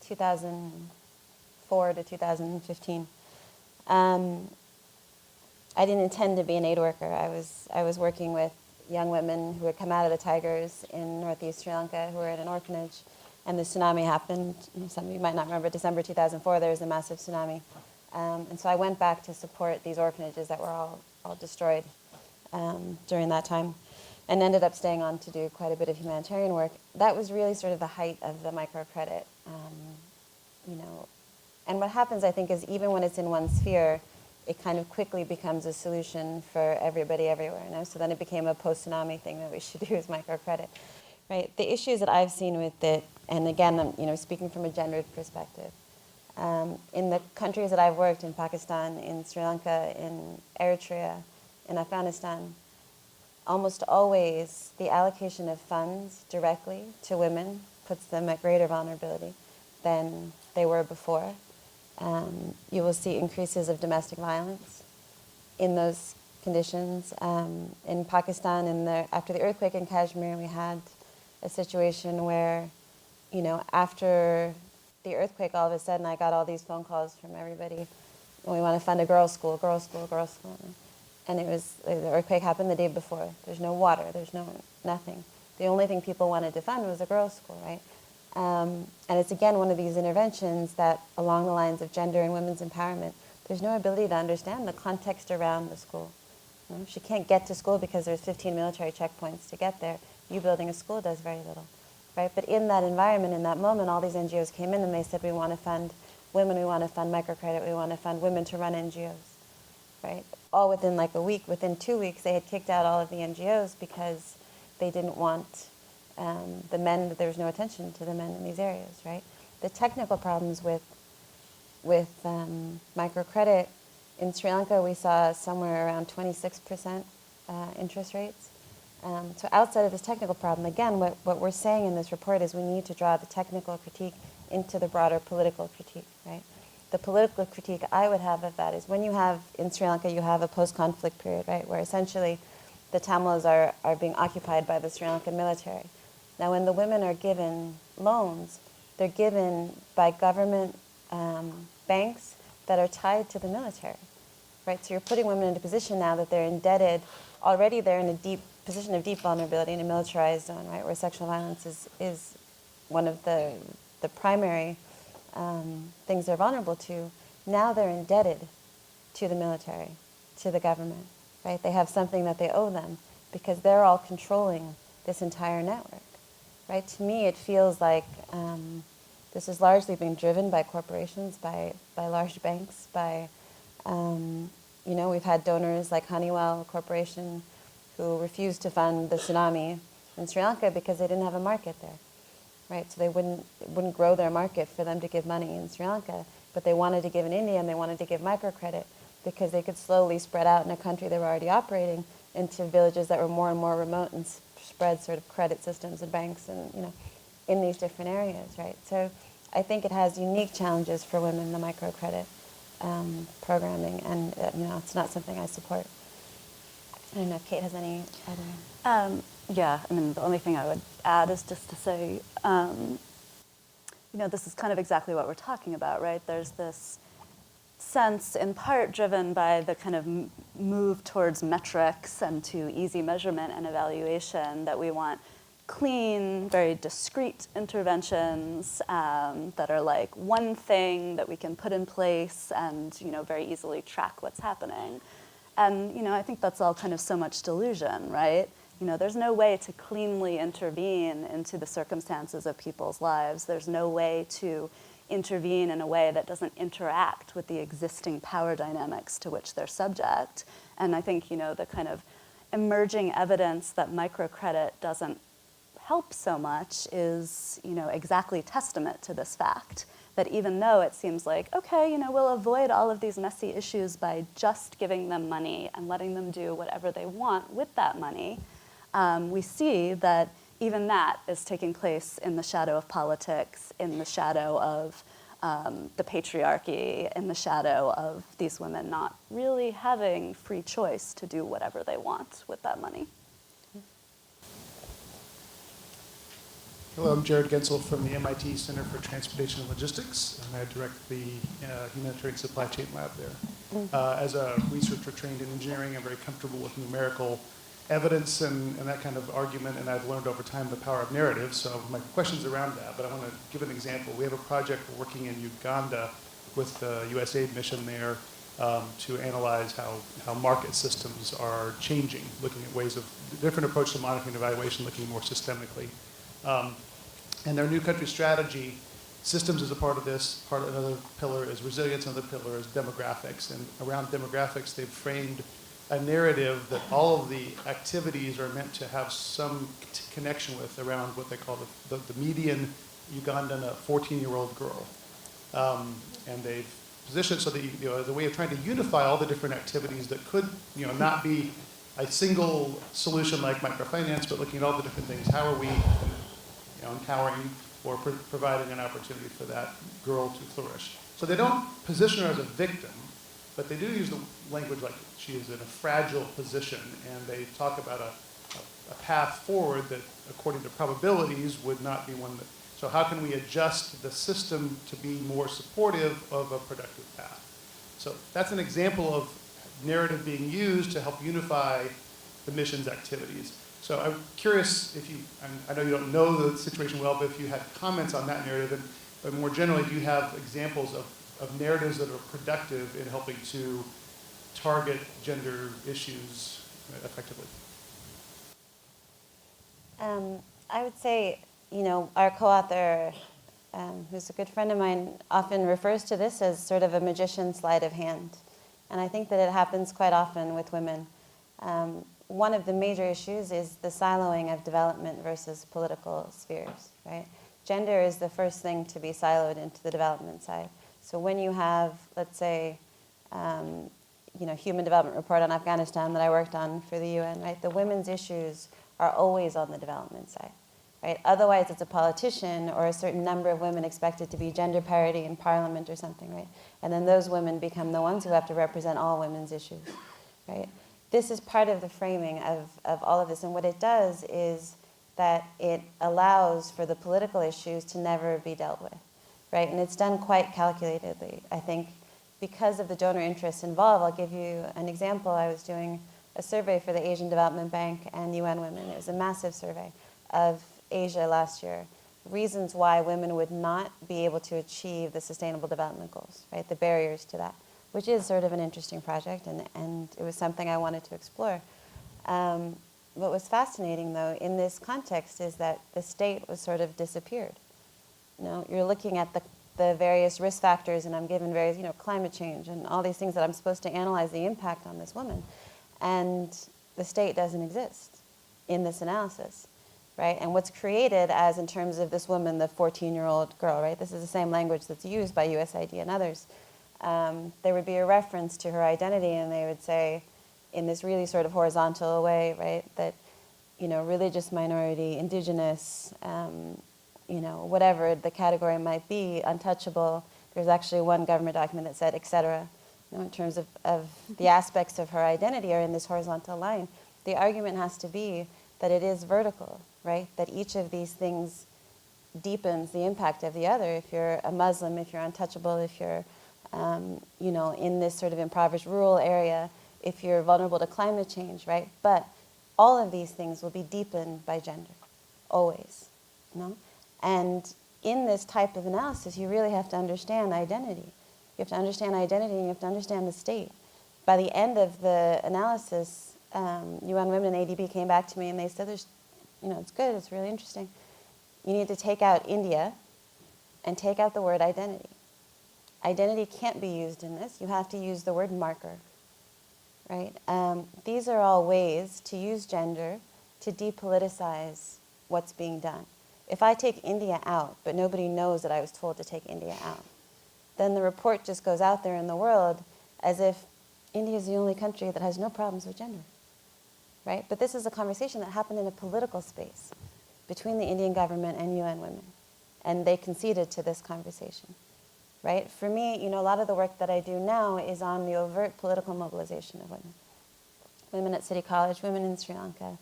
2004 to 2015. I didn't intend to be an aid worker. I was working with young women who had come out of the tigers in northeast Sri Lanka who were in an orphanage, and the tsunami happened. Some of you might not remember, December 2004, there was a massive tsunami. And so I went back to support these orphanages that were all destroyed during that time, and ended up staying on to do quite a bit of humanitarian work. That was really sort of the height of the microcredit, And what happens, I think, is even when it's in one sphere, it kind of quickly becomes a solution for everybody everywhere. So then it became a post-tsunami thing that we should do is microcredit, right? The issues that I've seen with it, and again, I'm speaking from a gendered perspective, in the countries that I've worked, in Pakistan, in Sri Lanka, in Eritrea, in Afghanistan, almost always the allocation of funds directly to women puts them at greater vulnerability than they were before. You will see increases of domestic violence in those conditions. In Pakistan, after the earthquake in Kashmir, we had a situation where, after the earthquake, all of a sudden I got all these phone calls from everybody. We want to fund a girls' school, girls' school, girls' school. And the earthquake happened the day before. There's no water, there's nothing. The only thing people wanted to fund was a girls' school, right? And it's again one of these interventions that, along the lines of gender and women's empowerment, there's no ability to understand the context around the school. She can't get to school because there's 15 military checkpoints to get there. You building a school does very little, right? But in that environment, in that moment, all these NGOs came in and they said, we want to fund women, we want to fund microcredit, we want to fund women to run NGOs, right? All within like a week, within 2 weeks, they had kicked out all of the NGOs because they didn't want the men, there was no attention to the men in these areas, right? The technical problems with microcredit, in Sri Lanka we saw somewhere around 26% interest rates. So outside of this technical problem, again, what we're saying in this report is we need to draw the technical critique into the broader political critique, right? The political critique I would have of that is when you have, in Sri Lanka, you have a post-conflict period, right, where essentially the Tamils are being occupied by the Sri Lankan military. Now, when the women are given loans, they're given by government banks that are tied to the military, right? So you're putting women in a position now that they're indebted. Already they're in a deep position of deep vulnerability in a militarized zone, right, where sexual violence is one of the primary things they're vulnerable to. Now they're indebted to the military, to the government, right? They have something that they owe them because they're all controlling this entire network. Right? To me, it feels like this is largely being driven by corporations, by large banks, by, we've had donors like Honeywell Corporation who refused to fund the tsunami in Sri Lanka because they didn't have a market there, right? So it wouldn't grow their market for them to give money in Sri Lanka, but they wanted to give in India and they wanted to give microcredit because they could slowly spread out in a country they were already operating into villages that were more and more remote and spread sort of credit systems and banks and, in these different areas, right? So I think it has unique challenges for women, the microcredit programming, and, it's not something I support. I don't know if Kate has any other... Yeah, the only thing I would add is just to say, this is kind of exactly what we're talking about, right? There's this sense, in part driven by the kind of move towards metrics and to easy measurement and evaluation, that we want clean, very discrete interventions that are like one thing that we can put in place and, very easily track what's happening. And, I think that's all kind of so much delusion, right? There's no way to cleanly intervene into the circumstances of people's lives. There's no way to intervene in a way that doesn't interact with the existing power dynamics to which they're subject. And I think, the kind of emerging evidence that microcredit doesn't help so much is, exactly testament to this fact. That even though it seems like, okay, we'll avoid all of these messy issues by just giving them money and letting them do whatever they want with that money, we see that even that is taking place in the shadow of politics, in the shadow of the patriarchy, in the shadow of these women not really having free choice to do whatever they want with that money. Hello, I'm Jared Gensel from the MIT Center for Transportation and Logistics, and I direct the Humanitarian Supply Chain Lab there. As a researcher trained in engineering, I'm very comfortable with numerical evidence and that kind of argument, and I've learned over time the power of narrative, so my question's around that, but I want to give an example. We have a project we're working in Uganda with the USAID mission there to analyze how market systems are changing, looking at ways of different approach to monitoring and evaluation, looking more systemically. And their new country strategy, systems is a part of this, another pillar is resilience, another pillar is demographics. And around demographics, they've framed a narrative that all of the activities are meant to have some connection with around what they call the median Ugandan 14-year-old girl. And they've positioned so that the way of trying to unify all the different activities that could not be a single solution like microfinance, but looking at all the different things. How are we empowering or providing an opportunity for that girl to flourish? So they don't position her as a victim, but they do use the language like she is in a fragile position, and they talk about a path forward that, according to probabilities, would not be one that. So how can we adjust the system to be more supportive of a productive path? So that's an example of narrative being used to help unify the mission's activities. So I'm curious if you, I know you don't know the situation well, but if you had comments on that narrative, and more generally, do you have examples of narratives that are productive in helping to target gender issues effectively? I would say, our co-author, who's a good friend of mine, often refers to this as sort of a magician's sleight of hand. And I think that it happens quite often with women. One of the major issues is the siloing of development versus political spheres, right? Gender is the first thing to be siloed into the development side. So when you have, let's say, Human Development Report on Afghanistan that I worked on for the UN, right? The women's issues are always on the development side, right? Otherwise, it's a politician or a certain number of women expected to be gender parity in parliament or something, right? And then those women become the ones who have to represent all women's issues, right? This is part of the framing of all of this, and what it does is that it allows for the political issues to never be dealt with, right? And it's done quite calculatedly. I think because of the donor interests involved, I'll give you an example. I was doing a survey for the Asian Development Bank and UN Women. It was a massive survey of Asia last year. Reasons why women would not be able to achieve the Sustainable Development Goals, right? The barriers to that, which is sort of an interesting project, and it was something I wanted to explore. What was fascinating, though, in this context is that the state was sort of disappeared. You're looking at the various risk factors, and I'm given various, climate change and all these things that I'm supposed to analyze the impact on this woman. And the state doesn't exist in this analysis, right? And what's created as in terms of this woman, the 14-year-old girl, right? This is the same language that's used by USAID and others. There would be a reference to her identity, and they would say, in this really sort of horizontal way, right, that, religious minority, indigenous, whatever the category might be, untouchable. There's actually one government document that said, et cetera, in terms of the aspects of her identity are in this horizontal line. The argument has to be that it is vertical, right, that each of these things deepens the impact of the other. If you're a Muslim, if you're untouchable, if you're in this sort of impoverished rural area, if you're vulnerable to climate change, right? But all of these things will be deepened by gender. always, And in this type of analysis, you really have to understand identity. You have to understand identity, and you have to understand the state. By the end of the analysis, UN Women and ADB came back to me and they said, it's good, it's really interesting. You need to take out India and take out the word identity. Identity can't be used in this. You have to use the word marker, right? These are all ways to use gender to depoliticize what's being done. If I take India out, but nobody knows that I was told to take India out, then the report just goes out there in the world as if India is the only country that has no problems with gender, right? But this is a conversation that happened in a political space between the Indian government and UN Women, and they conceded to this conversation, right? For me, a lot of the work that I do now is on the overt political mobilization of women. Women at City College, women in Sri Lanka.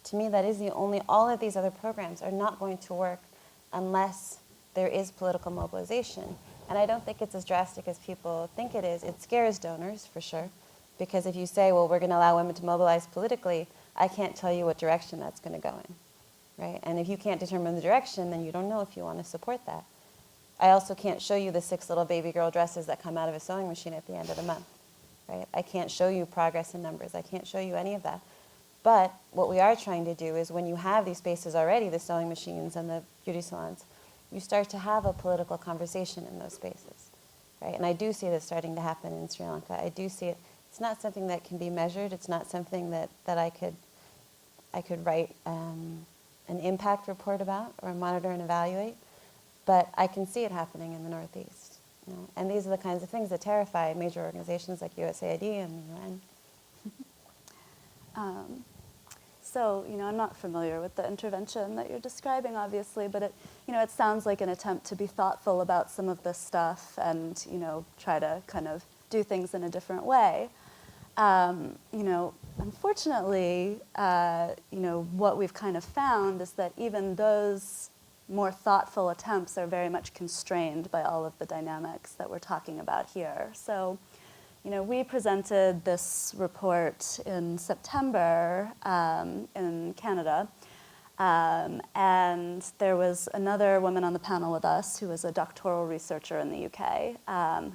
To me, that is the only, all of these other programs are not going to work unless there is political mobilization. And I don't think it's as drastic as people think it is. It scares donors, for sure, because if you say, well, we're going to allow women to mobilize politically, I can't tell you what direction that's going to go in, right? And if you can't determine the direction, then you don't know if you want to support that. I also can't show you the 6 little baby girl dresses that come out of a sewing machine at the end of the month, right? I can't show you progress in numbers. I can't show you any of that. But what we are trying to do is when you have these spaces already, the sewing machines and the beauty salons, you start to have a political conversation in those spaces, right? And I do see this starting to happen in Sri Lanka. I do see it. It's not something that can be measured. It's not something that I could write an impact report about or monitor and evaluate, but I can see it happening in the Northeast. And these are the kinds of things that terrify major organizations like USAID and the UN. So, I'm not familiar with the intervention that you're describing, obviously, but it sounds like an attempt to be thoughtful about some of this stuff and, try to kind of do things in a different way. Unfortunately, what we've kind of found is that even those more thoughtful attempts are very much constrained by all of the dynamics that we're talking about here. So, we presented this report in September in Canada, and there was another woman on the panel with us who was a doctoral researcher in the UK,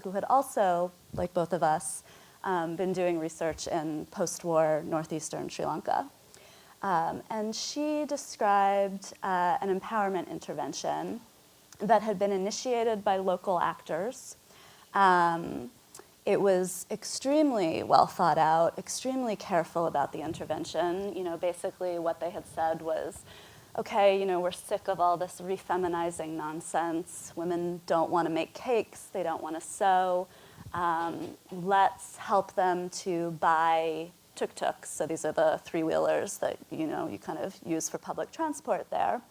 who had also, like both of us, been doing research in post-war northeastern Sri Lanka. And she described an empowerment intervention that had been initiated by local actors. It was extremely well thought out, extremely careful about the intervention. Basically what they had said was, okay, we're sick of all this refeminizing nonsense. Women don't want to make cakes. They don't want to sew. Let's help them to buy tuk-tuks. So these are the 3-wheelers that, you kind of use for public transport there.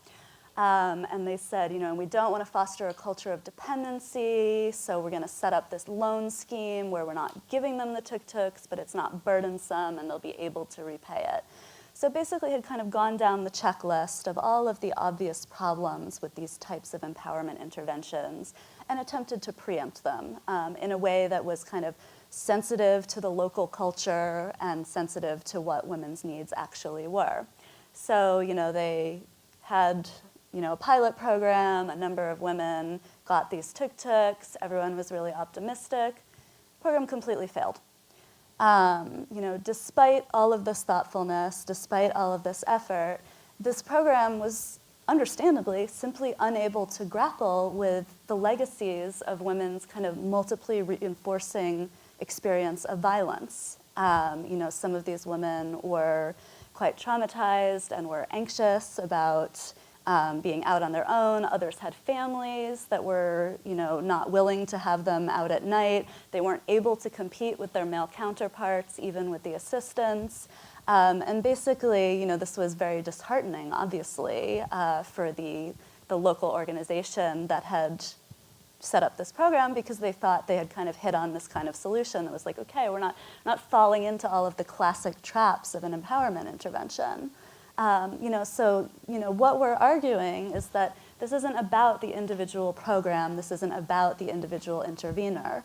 And they said, we don't want to foster a culture of dependency, so we're going to set up this loan scheme where we're not giving them the tuk-tuks, but it's not burdensome, and they'll be able to repay it. So basically had kind of gone down the checklist of all of the obvious problems with these types of empowerment interventions and attempted to preempt them in a way that was kind of sensitive to the local culture and sensitive to what women's needs actually were. So, they had a pilot program, a number of women got these tuk-tuks, everyone was really optimistic. Program completely failed. Despite all of this thoughtfulness, despite all of this effort, this program was understandably simply unable to grapple with the legacies of women's kind of multiply reinforcing experience of violence. Some of these women were quite traumatized and were anxious about being out on their own. Others had families that were, not willing to have them out at night. They weren't able to compete with their male counterparts, even with the assistance. And basically, this was very disheartening, obviously, for the local organization that had set up this program because they thought they had kind of hit on this kind of solution that was like, okay, we're not falling into all of the classic traps of an empowerment intervention. What we're arguing is that this isn't about the individual program. This isn't about the individual intervener.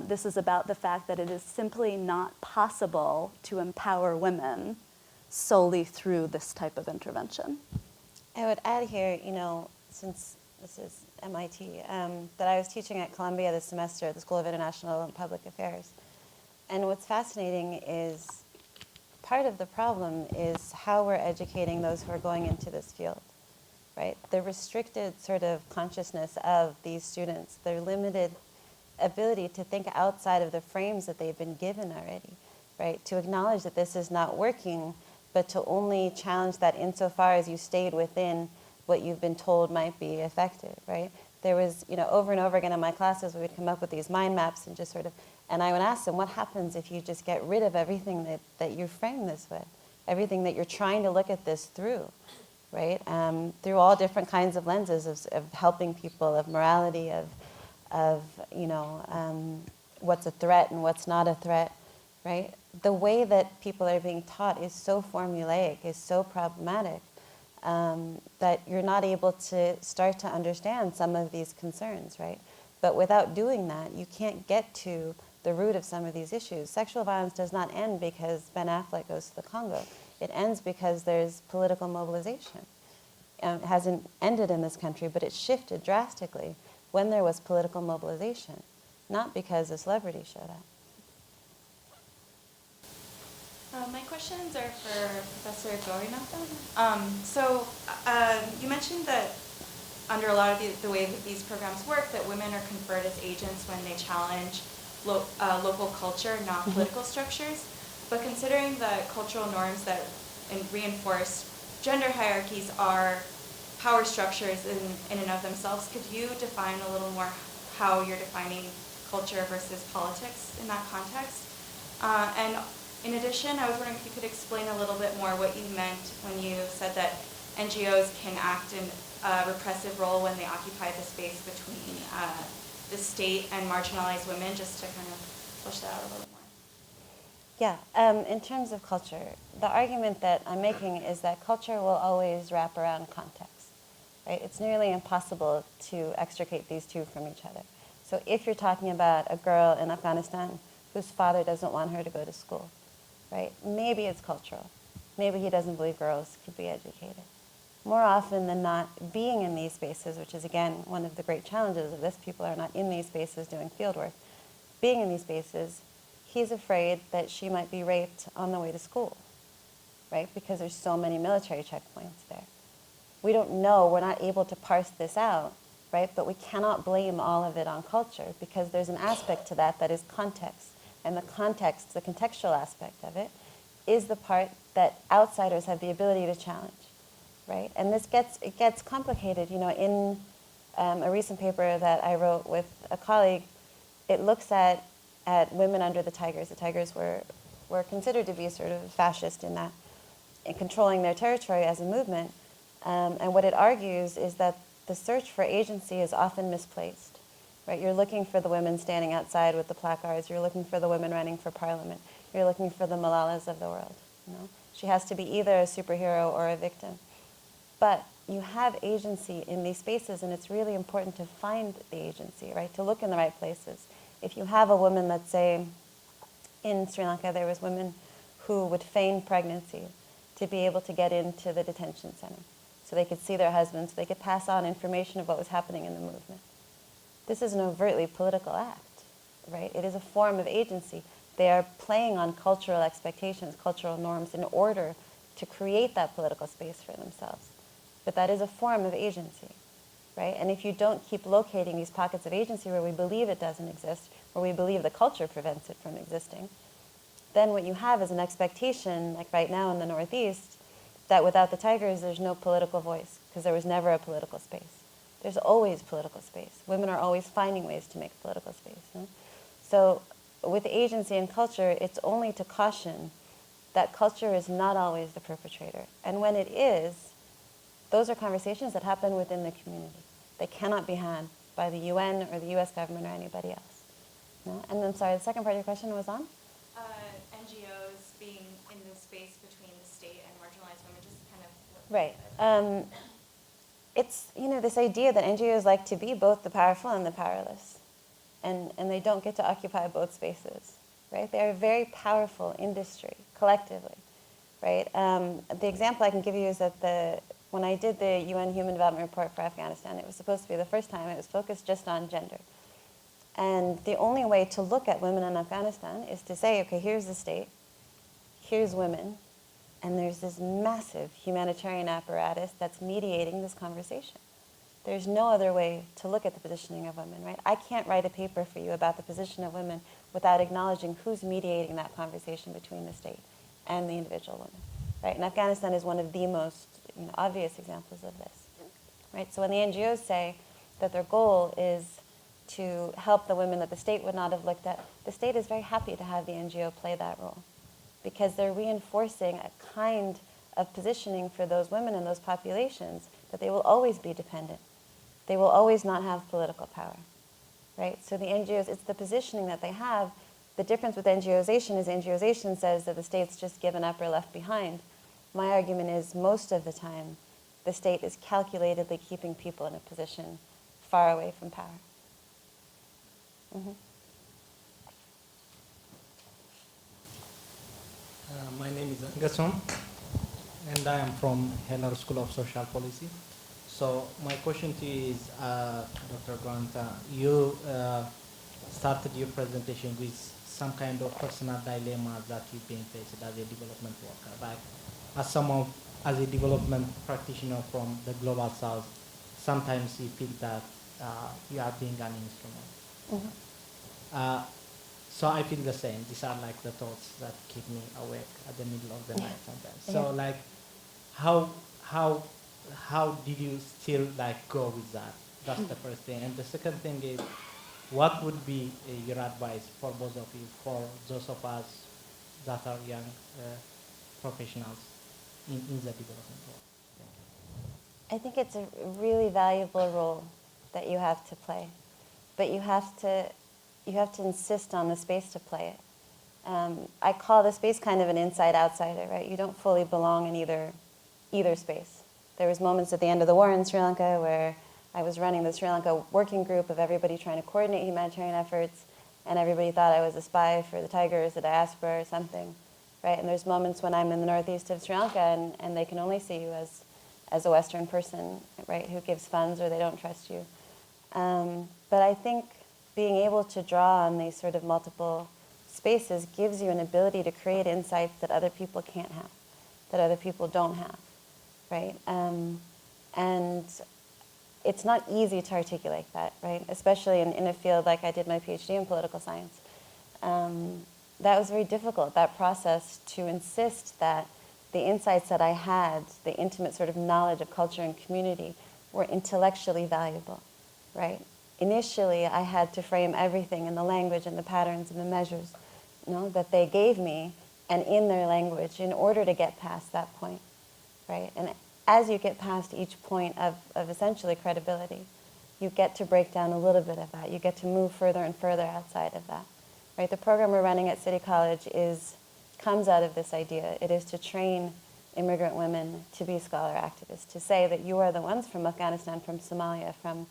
This is about the fact that it is simply not possible to empower women solely through this type of intervention. I would add here, since this is MIT, that I was teaching at Columbia this semester at the School of International and Public Affairs. And what's fascinating is part of the problem is how we're educating those who are going into this field, right? The restricted sort of consciousness of these students, their limited ability to think outside of the frames that they've been given already, right? To acknowledge that this is not working, but to only challenge that insofar as you stayed within what you've been told might be effective, right? There was, over and over again in my classes, we would come up with these mind maps and just sort of, and I would ask them, what happens if you just get rid of everything that you frame this with, everything that you're trying to look at this through, right? Through all different kinds of lenses of helping people, of morality, of what's a threat and what's not a threat, right? The way that people are being taught is so formulaic, is so problematic, that you're not able to start to understand some of these concerns, right? But without doing that, you can't get to the root of some of these issues. Sexual violence does not end because Ben Affleck goes to the Congo. It ends because there's political mobilization. It hasn't ended in this country, but it shifted drastically when there was political mobilization, not because a celebrity showed up. My questions are for Professor Gowrinathan. You mentioned that under a lot of the way that these programs work, that women are conferred as agents when they challenge local culture, not political structures. But considering the cultural norms that reinforce gender hierarchies are power structures in and of themselves, could you define a little more how you're defining culture versus politics in that context? And in addition, I was wondering if you could explain a little bit more what you meant when you said that NGOs can act in a repressive role when they occupy the space between the state and marginalized women, just to kind of flesh that out a little more. Yeah, in terms of culture, the argument that I'm making is that culture will always wrap around context, right? It's nearly impossible to extricate these two from each other. So if you're talking about a girl in Afghanistan whose father doesn't want her to go to school, right? Maybe it's cultural. Maybe he doesn't believe girls could be educated. More often than not, being in these spaces, which is again one of the great challenges of this, people are not in these spaces doing field work. Being in these spaces, he's afraid that she might be raped on the way to school, right? Because there's so many military checkpoints there. We don't know, we're not able to parse this out, right? But we cannot blame all of it on culture because there's an aspect to that is context. And the context, the contextual aspect of it, is the part that outsiders have the ability to challenge, right? And it gets complicated. In a recent paper that I wrote with a colleague, it looks at women under the Tigers. The Tigers were considered to be sort of fascist in controlling their territory as a movement. And what it argues is that the search for agency is often misplaced. Right? You're looking for the women standing outside with the placards. You're looking for the women running for parliament. You're looking for the Malalas of the world. She has to be either a superhero or a victim. But you have agency in these spaces, and it's really important to find the agency, right? To look in the right places. If you have a woman, let's say, in Sri Lanka, there was women who would feign pregnancy to be able to get into the detention center, so they could see their husbands, so they could pass on information of what was happening in the movement. This is an overtly political act, right? It is a form of agency. They are playing on cultural expectations, cultural norms in order to create that political space for themselves. But that is a form of agency, right? And if you don't keep locating these pockets of agency where we believe it doesn't exist, where we believe the culture prevents it from existing, then what you have is an expectation, like right now in the Northeast, that without the Tigers, there's no political voice, because there was never a political space. There's always political space. Women are always finding ways to make political space. No? So with agency and culture, it's only to caution that culture is not always the perpetrator. And when it is, those are conversations that happen within the community. They cannot be had by the UN or the US government or anybody else. No? And then, sorry, the second part of your question was on? NGOs being in the space between the state and marginalized women, just kind of... Right. It's, this idea that NGOs like to be both the powerful and the powerless. And they don't get to occupy both spaces, right? They're a very powerful industry, collectively, right? The example I can give you is that when I did the UN Human Development Report for Afghanistan, it was supposed to be the first time it was focused just on gender. And the only way to look at women in Afghanistan is to say, okay, here's the state, here's women, and there's this massive humanitarian apparatus that's mediating this conversation. There's no other way to look at the positioning of women, right? I can't write a paper for you about the position of women without acknowledging who's mediating that conversation between the state and the individual woman, right? And Afghanistan is one of the most obvious examples of this, right? So when the NGOs say that their goal is to help the women that the state would not have looked at, the state is very happy to have the NGO play that role because they're reinforcing a kind of positioning for those women and those populations that they will always be dependent. They will always not have political power, right? So the NGOs, it's the positioning that they have. The difference with NGOization is NGOization says that the state's just given up or left behind. My argument is most of the time, the state is calculatedly keeping people in a position far away from power. Mm-hmm. My name is Angason, and I am from Heller School of Social Policy. So my question to you is, Dr. Gowrinathan, you started your presentation with some kind of personal dilemma that you've been faced as a development worker. Like, as a development practitioner from the global south, sometimes you feel that you are being an instrument. Mm-hmm. So I feel the same. These are like the thoughts that keep me awake at the middle of the night sometimes. So like, how did you still like go with that? That's the first thing. And the second thing is, what would be your advice for both of you, for those of us that are young professionals in the development world? I think it's a really valuable role that you have to play, but you have to insist on the space to play it. I call the space kind of an inside-outsider, right? You don't fully belong in either space. There was moments at the end of the war in Sri Lanka where I was running the Sri Lanka working group of everybody trying to coordinate humanitarian efforts, and everybody thought I was a spy for the Tigers, the diaspora, or something, right? And there's moments when I'm in the northeast of Sri Lanka and they can only see you as a Western person, right, who gives funds or they don't trust you. But I think being able to draw on these sort of multiple spaces gives you an ability to create insights that other people can't have, that other people don't have, right? And it's not easy to articulate that, right? Especially in a field like I did my PhD in political science. That was very difficult, that process, to insist that the insights that I had, the intimate sort of knowledge of culture and community, were intellectually valuable, right? Initially, I had to frame everything in the language and the patterns and the measures, that they gave me, and in their language, in order to get past that point, right? And as you get past each point of essentially credibility, you get to break down a little bit of that. You get to move further and further outside of that, right? The program we're running at City College comes out of this idea. It is to train immigrant women to be scholar activists, to say that you are the ones from Afghanistan, from Somalia, from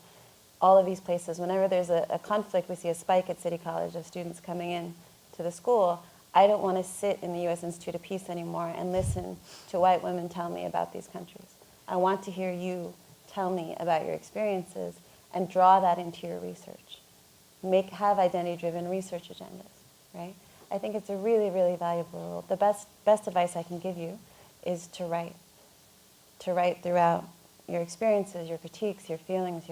all of these places. Whenever there's a conflict, we see a spike at City College of students coming in to the school. I don't want to sit in the U.S. Institute of Peace anymore and listen to white women tell me about these countries. I want to hear you tell me about your experiences and draw that into your research. Have identity-driven research agendas, right? I think it's a really, really valuable role. The best advice I can give you is to write throughout your experiences, your critiques, your feelings,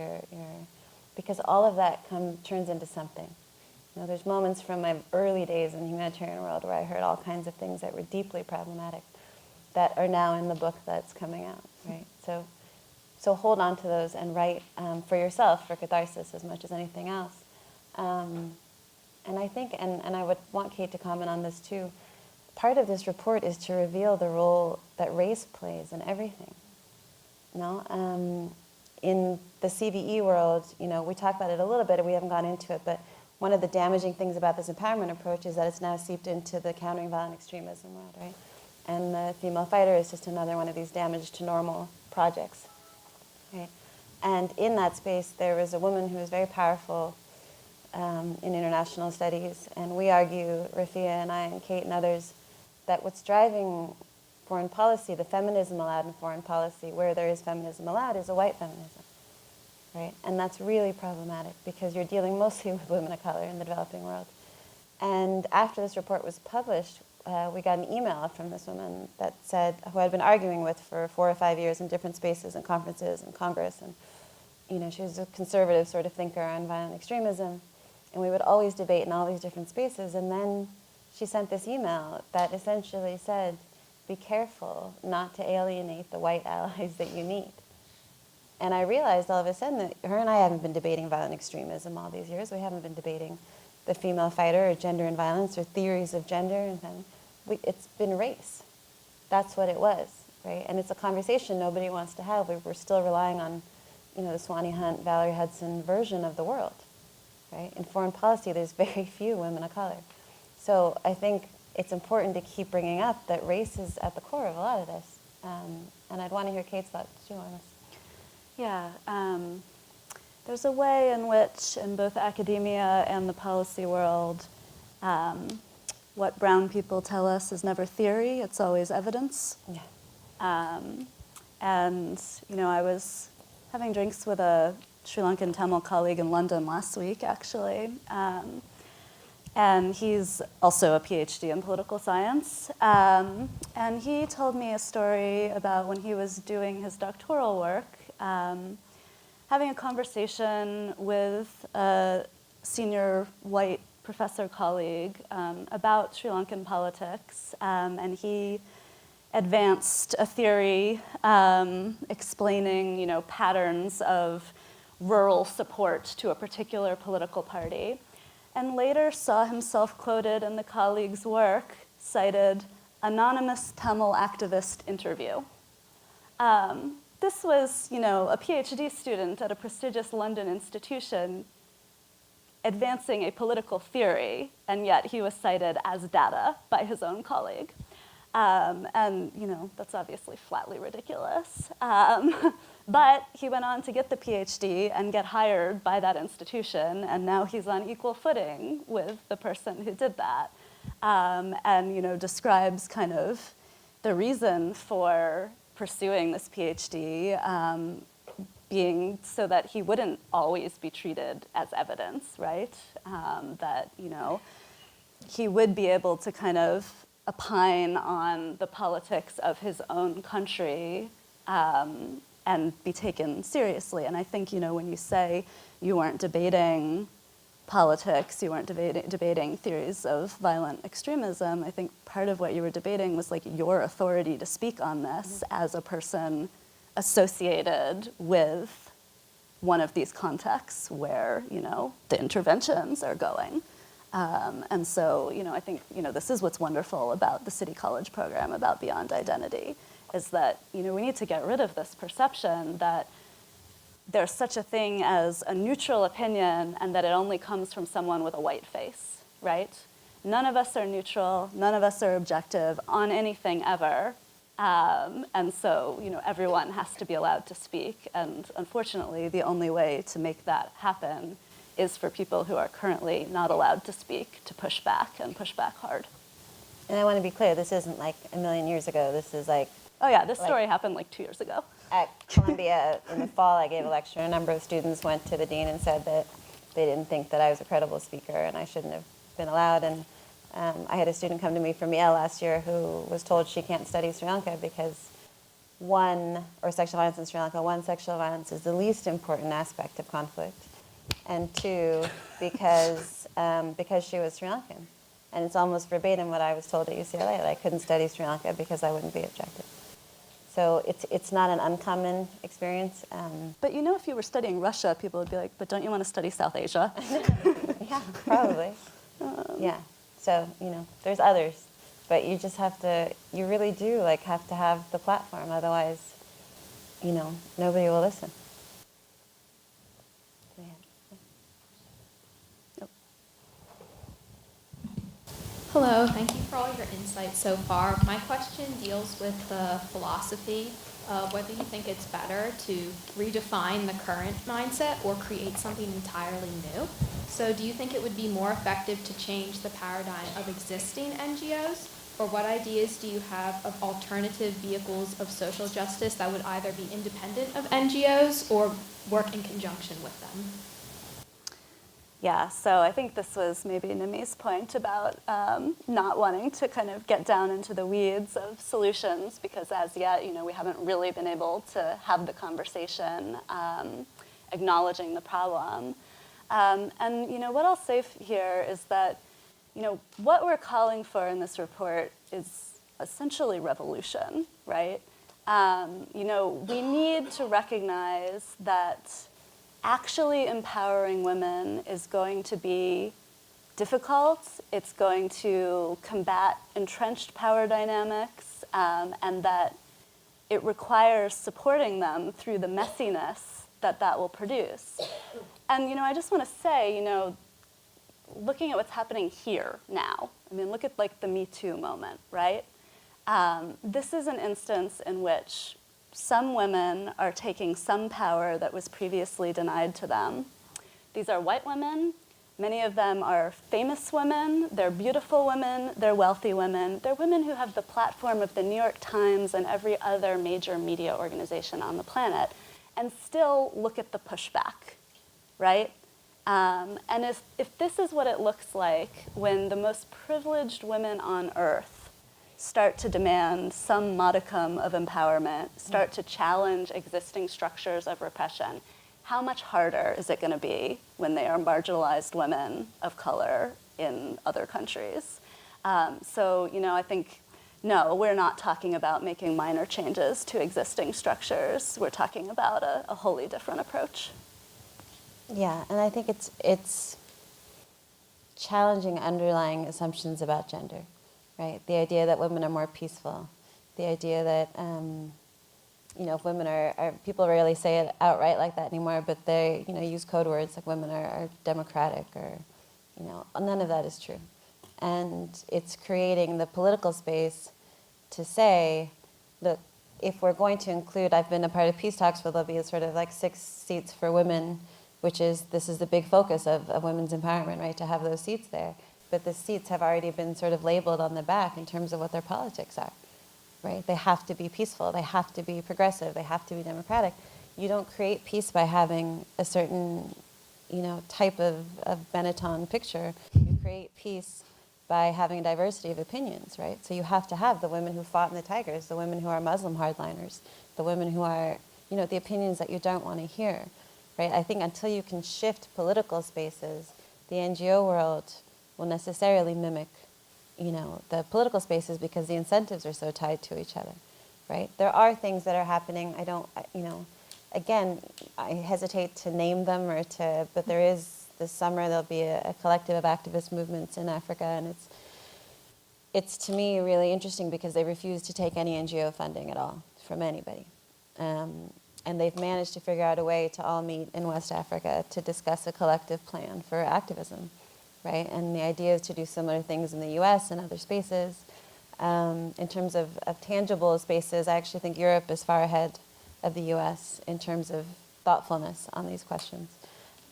because all of that turns into something. There's moments from my early days in the humanitarian world where I heard all kinds of things that were deeply problematic that are now in the book that's coming out, right? So hold on to those and write for yourself, for catharsis as much as anything else. And I think, and I would want Kate to comment on this too, part of this report is to reveal the role that race plays in everything. In the CVE world, we talk about it a little bit, and we haven't gone into it, but one of the damaging things about this empowerment approach is that it's now seeped into the countering violent extremism world, right? And the female fighter is just another one of these damage to normal projects, right? And in that space, there was a woman who was very powerful in international studies, and we argue, Rafia and I and Kate and others, that what's driving foreign policy, the feminism allowed in foreign policy, where there is feminism allowed, is a white feminism, right? And that's really problematic because you're dealing mostly with women of color in the developing world. And after this report was published, we got an email from this woman that said, who I'd been arguing with for 4 or 5 years in different spaces and conferences and Congress, and she was a conservative sort of thinker on violent extremism, and we would always debate in all these different spaces. And then she sent this email that essentially said, be careful not to alienate the white allies that you need. And I realized all of a sudden that her and I haven't been debating violent extremism all these years. We haven't been debating the female fighter or gender and violence or theories of gender and feminism. It's been race. That's what it was, right? And it's a conversation nobody wants to have. We're still relying on, the Swanee Hunt, Valerie Hudson version of the world, right? In foreign policy, there's very few women of color. So I think it's important to keep bringing up that race is at the core of a lot of this. And I'd want to hear Kate's thoughts too on this. Yeah, there's a way in which, in both academia and the policy world, what brown people tell us is never theory, it's always evidence. Yeah. And, I was having drinks with a Sri Lankan Tamil colleague in London last week, actually. And he's also a PhD in political science. And he told me a story about when he was doing his doctoral work, having a conversation with a senior white professor colleague about Sri Lankan politics, and he advanced a theory explaining, patterns of rural support to a particular political party, and later saw himself quoted in the colleague's work, cited anonymous Tamil activist interview. This was, a PhD student at a prestigious London institution advancing a political theory, and yet he was cited as data by his own colleague. And, that's obviously flatly ridiculous. But he went on to get the PhD and get hired by that institution, and now he's on equal footing with the person who did that. And, describes kind of the reason for pursuing this PhD being so that he wouldn't always be treated as evidence, right? That, he would be able to kind of opine on the politics of his own country and be taken seriously. And I think, when you say you weren't debating politics, you weren't debating theories of violent extremism, I think part of what you were debating was like your authority to speak on this as a person associated with one of these contexts where, the interventions are going. And so, I think, this is what's wonderful about the City College program, about Beyond Identity, is that, we need to get rid of this perception that there's such a thing as a neutral opinion and that it only comes from someone with a white face, right? None of us are neutral, none of us are objective on anything ever. And so, everyone has to be allowed to speak. And unfortunately, the only way to make that happen is for people who are currently not allowed to speak to push back and push back hard. And I want to be clear, this isn't like a million years ago. This is like... Oh yeah, this story happened like 2 years ago. At Columbia in the fall, I gave a lecture. A number of students went to the dean and said that they didn't think that I was a credible speaker and I shouldn't have been allowed. And I had a student come to me from Yale last year who was told she can't study Sri Lanka because sexual violence in Sri Lanka, sexual violence is the least important aspect of conflict. And 2, because she was Sri Lankan. And it's almost verbatim what I was told at UCLA, that I couldn't study Sri Lanka because I wouldn't be objective. So it's not an uncommon experience. But if you were studying Russia, people would be like, but don't you want to study South Asia? Yeah, probably. Yeah. So, there's others. But you just you really do have to have the platform. Otherwise, nobody will listen. Hello, thank you for all your insights so far. My question deals with the philosophy of whether you think it's better to redefine the current mindset or create something entirely new. So do you think it would be more effective to change the paradigm of existing NGOs, Or what ideas do you have of alternative vehicles of social justice that would either be independent of NGOs or work in conjunction with them? Yeah, so I think this was maybe Nimmi's point about not wanting to kind of get down into the weeds of solutions, because as yet, we haven't really been able to have the conversation acknowledging the problem. And what I'll say here is that what we're calling for in this report is essentially revolution, right? We need to recognize that actually empowering women is going to be difficult. It's going to combat entrenched power dynamics, and that it requires supporting them through the messiness that will produce. And I just want to say, looking at what's happening here now, look at like the Me Too moment, right? This is an instance in which some women are taking some power that was previously denied to them. These are white women. Many of them are famous women. They're beautiful women. They're wealthy women. They're women who have the platform of the New York Times and every other major media organization on the planet. And still look at the pushback, right? And if this is what it looks like when the most privileged women on earth start to demand some modicum of empowerment, start to challenge existing structures of repression, how much harder is it going to be when they are marginalized women of color in other countries? So, I think, no, we're not talking about making minor changes to existing structures. We're talking about a wholly different approach. Yeah, and I think it's challenging underlying assumptions about gender, right? The idea that women are more peaceful, the idea that women are people rarely say it outright like that anymore, but they use code words like women are democratic, or none of that is true, and it's creating the political space to say, look, if we're going to include, I've been a part of peace talks where there'll be sort of like 6 seats for women, this is the big focus of women's empowerment, right, to have those seats there. But the seats have already been sort of labeled on the back in terms of what their politics are, right? They have to be peaceful, they have to be progressive, they have to be democratic. You don't create peace by having a certain, type of Benetton picture. You create peace by having a diversity of opinions, right? So you have to have the women who fought in the Tigers, the women who are Muslim hardliners, the women who are, the opinions that you don't want to hear. Right? I think until you can shift political spaces, the NGO world will necessarily mimic, the political spaces because the incentives are so tied to each other, right? There are things that are happening. Again, I hesitate to name them but there is, this summer there'll be a collective of activist movements in Africa, and it's to me really interesting because they refuse to take any NGO funding at all from anybody. And they've managed to figure out a way to all meet in West Africa to discuss a collective plan for activism, right? And the idea is to do similar things in the US and other spaces. In terms of tangible spaces, I actually think Europe is far ahead of the US in terms of thoughtfulness on these questions.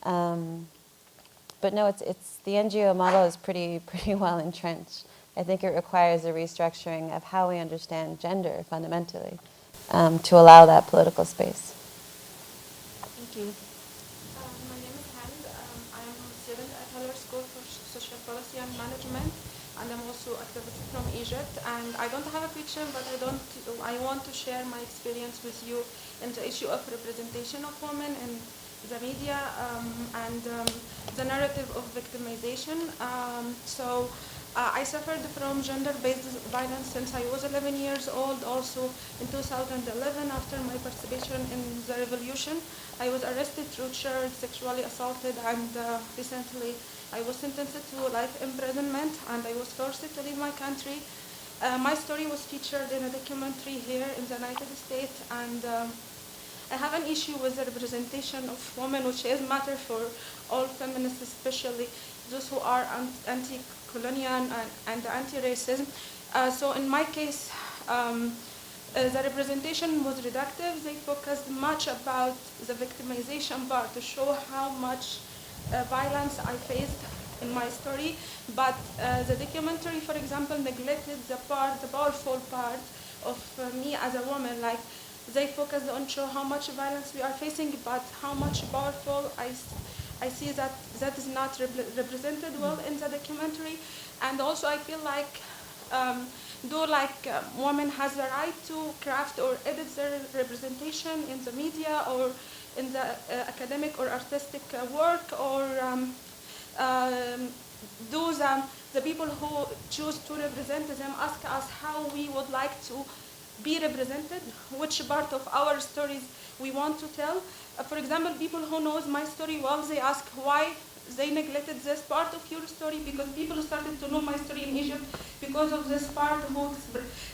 But no, it's the NGO model is pretty well entrenched. I think it requires a restructuring of how we understand gender fundamentally. To allow that political space. Thank you. My name is Hand. I'm a student at Heller School for Social Policy and Management, and I'm also activist from Egypt. And I don't have a question, but I want to share my experience with you in the issue of representation of women in the media and the narrative of victimization. I suffered from gender-based violence since I was 11 years old. Also, in 2011, after my participation in the revolution, I was arrested, tortured, sexually assaulted, and recently I was sentenced to life imprisonment, and I was forced to leave my country. My story was featured in a documentary here in the United States, and I have an issue with the representation of women, which is matter for all feminists, especially those who are anti-colonial and anti-racism. So in my case, the representation was reductive. They focused much about the victimization part to show how much violence I faced in my story, but the documentary, for example, neglected the powerful part of me as a woman. Like, they focused on show how much violence we are facing, but how much powerful I see that is not represented well in the documentary. And also I feel like though women has the right to craft or edit their representation in the media or in the academic or artistic work, or the people who choose to represent them ask us how we would like to be represented, which part of our stories we want to tell. For example, people who knows my story well, they ask why they neglected this part of your story, because people started to know my story in Egypt because of this part who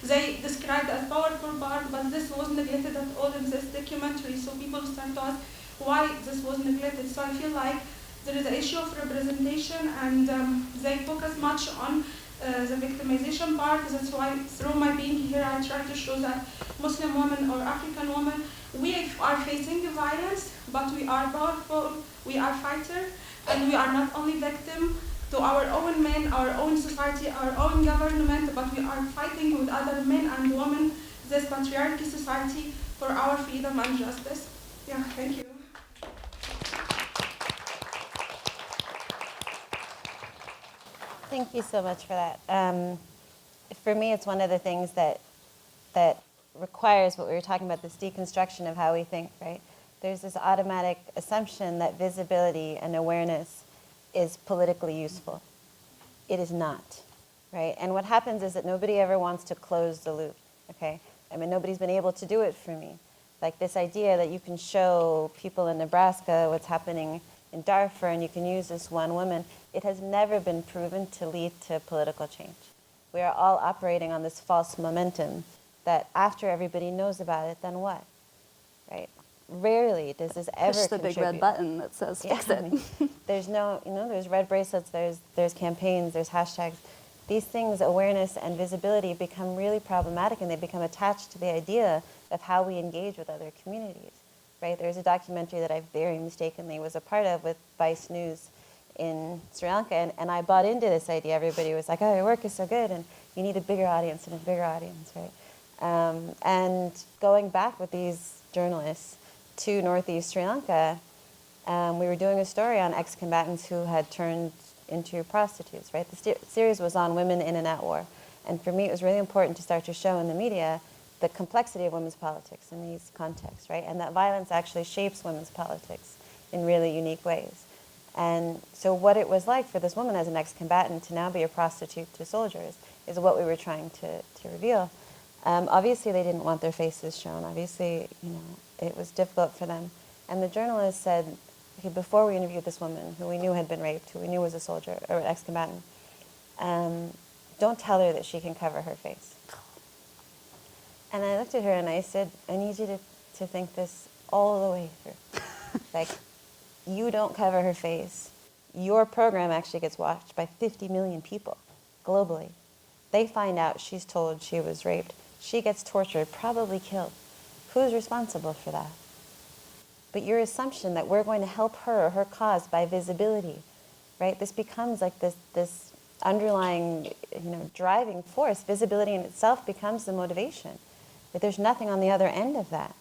they described as powerful part, but this was neglected at all in this documentary. So people start to ask why this was neglected. So I feel like there is an issue of representation, and they focus much on the victimization part. That's why through my being here, I try to show that Muslim women or African women, we are facing violence, but we are powerful, we are fighters, and we are not only victim to our own men, our own society, our own government, but we are fighting with other men and women, this patriarchy society, for our freedom and justice. Yeah, thank you. Thank you so much for that. For me, it's one of the things that requires what we were talking about, this deconstruction of how we think, right? There's this automatic assumption that visibility and awareness is politically useful. It is not, right? And what happens is that nobody ever wants to close the loop, okay? I mean, nobody's been able to do it for me. Like this idea that you can show people in Nebraska what's happening in Darfur and you can use this one woman, it has never been proven to lead to political change. We are all operating on this false momentum that after everybody knows about it, then what, right? Rarely does this ever Push the contribute. big red button that says fix it. I mean, there's no, there's red bracelets, there's campaigns, there's hashtags. These things, awareness and visibility, become really problematic, and they become attached to the idea of how we engage with other communities, right? There's a documentary that I very mistakenly was a part of with Vice News in Sri Lanka, and I bought into this idea. Everybody was like, oh, your work is so good, and you need a bigger audience and a bigger audience, right? And going back with these journalists to Northeast Sri Lanka, we were doing a story on ex-combatants who had turned into prostitutes, right? The series was on women in and out war. And for me, it was really important to start to show in the media the complexity of women's politics in these contexts, right? And that violence actually shapes women's politics in really unique ways. And so what it was like for this woman as an ex-combatant to now be a prostitute to soldiers is what we were trying to reveal. Obviously, they didn't want their faces shown. Obviously, it was difficult for them. And the journalist said, okay, before we interviewed this woman who we knew had been raped, who we knew was a soldier or an ex-combatant, don't tell her that she can cover her face. And I looked at her and I said, I need you to think this all the way through. Like, you don't cover her face. Your program actually gets watched by 50 million people globally. They find out she's told she was raped. She gets tortured, probably killed. Who's responsible for that? But your assumption that we're going to help her or her cause by visibility, right? This becomes like this underlying, driving force. Visibility in itself becomes the motivation. But there's nothing on the other end of that.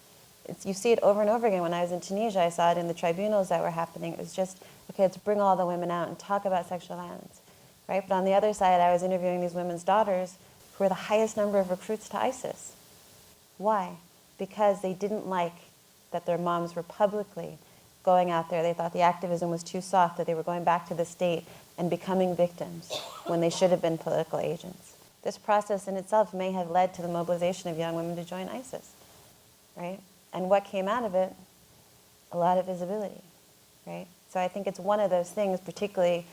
You see it over and over again. When I was in Tunisia, I saw it in the tribunals that were happening. It was just, okay, let's bring all the women out and talk about sexual violence, right? But on the other side, I was interviewing these women's daughters who were the highest number of recruits to ISIS. Why? Because they didn't like that their moms were publicly going out there. They thought the activism was too soft, that they were going back to the state and becoming victims when they should have been political agents. This process in itself may have led to the mobilization of young women to join ISIS, right? And what came out of it? A lot of visibility, right? So I think it's one of those things, particularly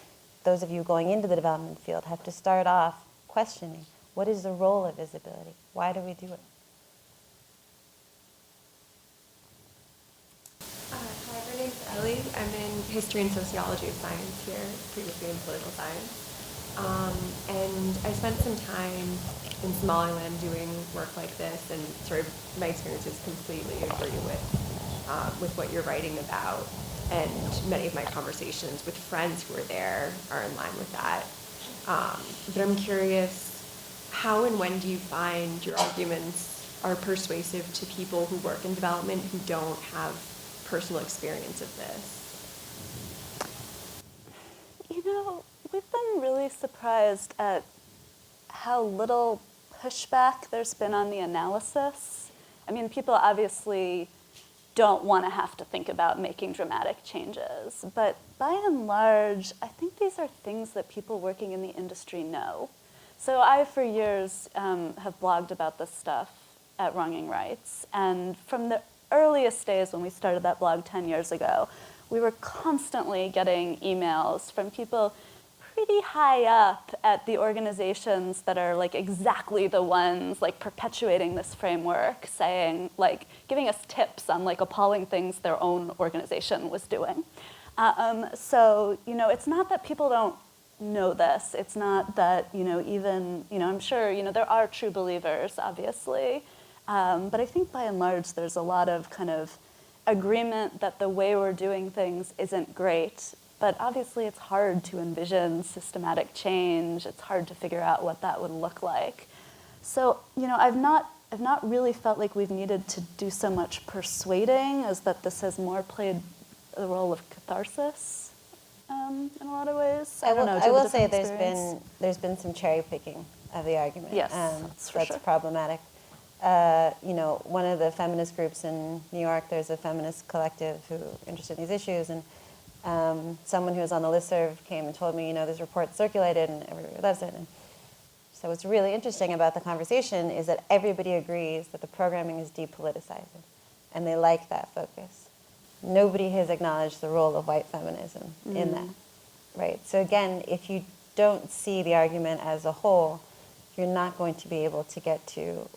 those of you going into the development field, have to start off questioning, what is the role of visibility? Why do we do it? Hi, my name's Ellie. I'm in history and sociology of science here, previously in political science. And I spent some time in Somaliland doing work like this, and sort of my experiences completely agree with what you're writing about. and many of my conversations with friends who are there are in line with that. But I'm curious, how and when do you find your arguments are persuasive to people who work in development who don't have personal experience of this? You know, we've been really surprised at how little pushback there's been on the analysis. I mean, people obviously don't want to have to think about making dramatic changes, but by and large, I think these are things that people working in the industry know. So I, for years, have blogged about this stuff at Wronging Rights, and from the earliest days when we started that blog 10 years ago, we were constantly getting emails from people pretty high up at the organizations that are like exactly the ones like perpetuating this framework, saying, like, giving us tips on like appalling things their own organization was doing. So, you know, it's not that people don't know this. It's not that, you know, even, you know, I'm sure, you know, there are true believers, obviously. But I think by and large, there's a lot of kind of agreement that the way we're doing things isn't great. But obviously, it's hard to envision systematic change. It's hard to figure out what that would look like. So, you know, I've not really felt like we've needed to do so much persuading as that this has more played the role of catharsis in a lot of ways. I don't know. I will say there's been some cherry picking of the argument. Yes, that's for sure. Problematic. You know, one of the feminist groups in New York, there's a feminist collective who are interested in these issues, and someone who was on the listserv came and told me, you know, this report circulated and everybody loves it. And so what's really interesting about the conversation is that everybody agrees that the programming is depoliticizing, and they like that focus. Nobody has acknowledged the role of white feminism in that, right? So again, if you don't see the argument as a whole, you're not going to be able to get to,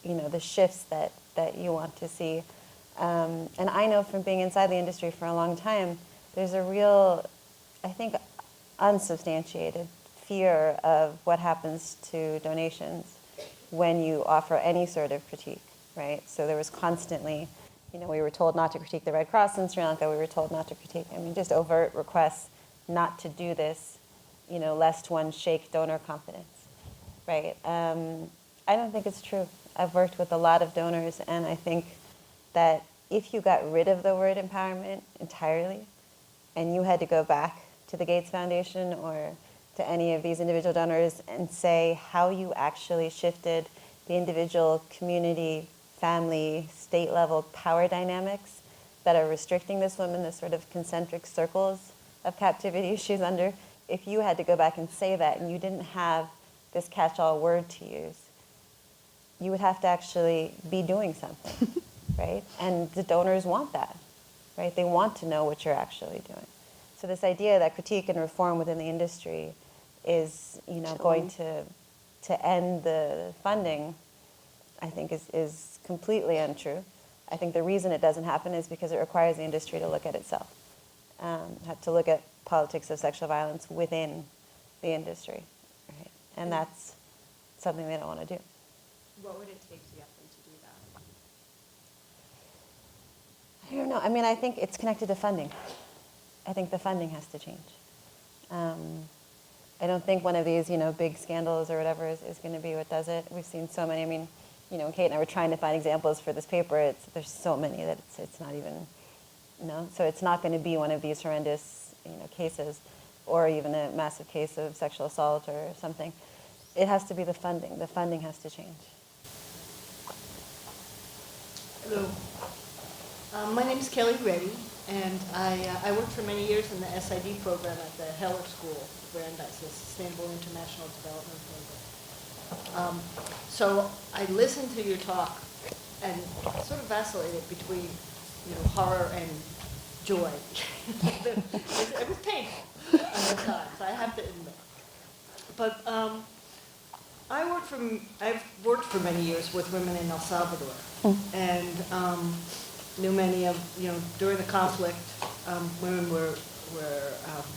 you know, the shifts that you want to see. And I know from being inside the industry for a long time, there's a real, I think, unsubstantiated fear of what happens to donations when you offer any sort of critique, right? So there was constantly, you know, we were told not to critique the Red Cross in Sri Lanka, we were told not to critique, I mean, just overt requests not to do this, you know, lest one shake donor confidence, right? I don't think it's true. I've worked with a lot of donors, and I think that if you got rid of the word empowerment entirely, and you had to go back to the Gates Foundation or to any of these individual donors and say how you actually shifted the individual community, family, state level power dynamics that are restricting this woman, this sort of concentric circles of captivity she's under, if you had to go back and say that and you didn't have this catch-all word to use, you would have to actually be doing something, right? And the donors want that, right? They want to know what you're actually doing. So this idea that critique and reform within the industry is, you know, going to end the funding, I think is completely untrue. I think the reason it doesn't happen is because it requires the industry to look at itself, to look at politics of sexual violence within the industry, right? And that's something they don't want to do. What would it take to get them to do that? I don't know. I mean, I think it's connected to funding. I think the funding has to change. I don't think one of these, you know, big scandals or whatever is going to be what does it. We've seen so many. I mean, you know, Kate and I were trying to find examples for this paper. There's so many that it's not even, you know. So it's not going to be one of these horrendous, you know, cases, or even a massive case of sexual assault or something. It has to be the funding. The funding has to change. Hello. My name is Kelly Reddy, and I worked for many years in the SID program at the Heller School, Brandeis, the Sustainable International Development Program. So I listened to your talk and sort of vacillated between, you know, horror and joy. It was painful at times, I have to admit. But I've worked for many years with women in El Salvador, and knew many of, you know, during the conflict, women were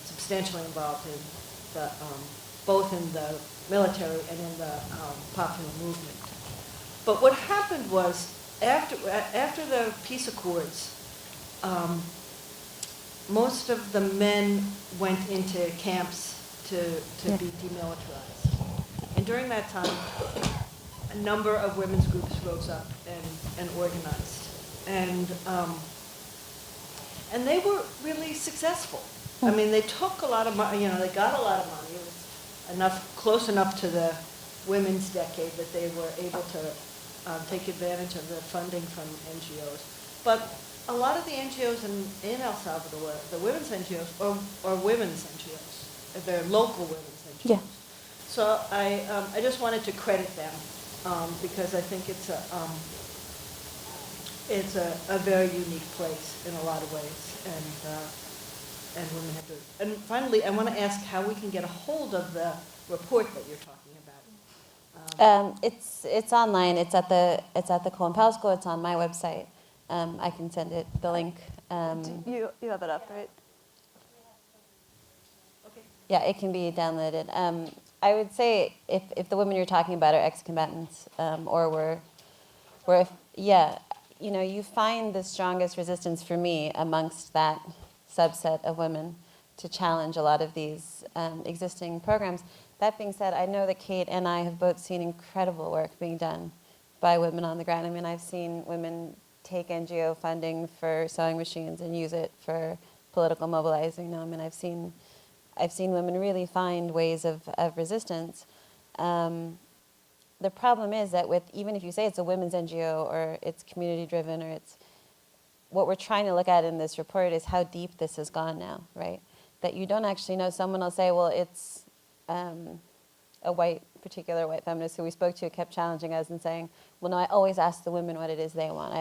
substantially involved in the, both in the military and in the popular movement. But what happened was, after the peace accords, most of the men went into camps to be demilitarized. And during that time, a number of women's groups rose up and organized. And they were really successful. I mean, they took a lot of money, they got a lot of money. It was close enough to the women's decade that they were able to take advantage of the funding from NGOs. But a lot of the NGOs in El Salvador, the women's NGOs, are women's NGOs. They're local women's NGOs. Yeah. So I just wanted to credit them because I think it's a very unique place in a lot of ways, and women have to. And finally, I want to ask how we can get a hold of the report that you're talking about. It's online. It's at the Colin-Powell School. It's on my website. I can send it the link. You have it up, right? Okay. Yeah, it can be downloaded. I would say if the women you're talking about are ex-combatants or you find the strongest resistance for me amongst that subset of women to challenge a lot of these existing programs. That being said, I know that Kate and I have both seen incredible work being done by women on the ground. I mean, I've seen women take NGO funding for sewing machines and use it for political mobilizing. I mean, I've seen women really find ways of resistance. The problem is that even if you say it's a women's NGO or it's community driven or it's, what we're trying to look at in this report is how deep this has gone now, right? That you don't actually know. Someone will say, well, it's a particular white feminist who we spoke to kept challenging us and saying, well, no, I always ask the women what it is they want.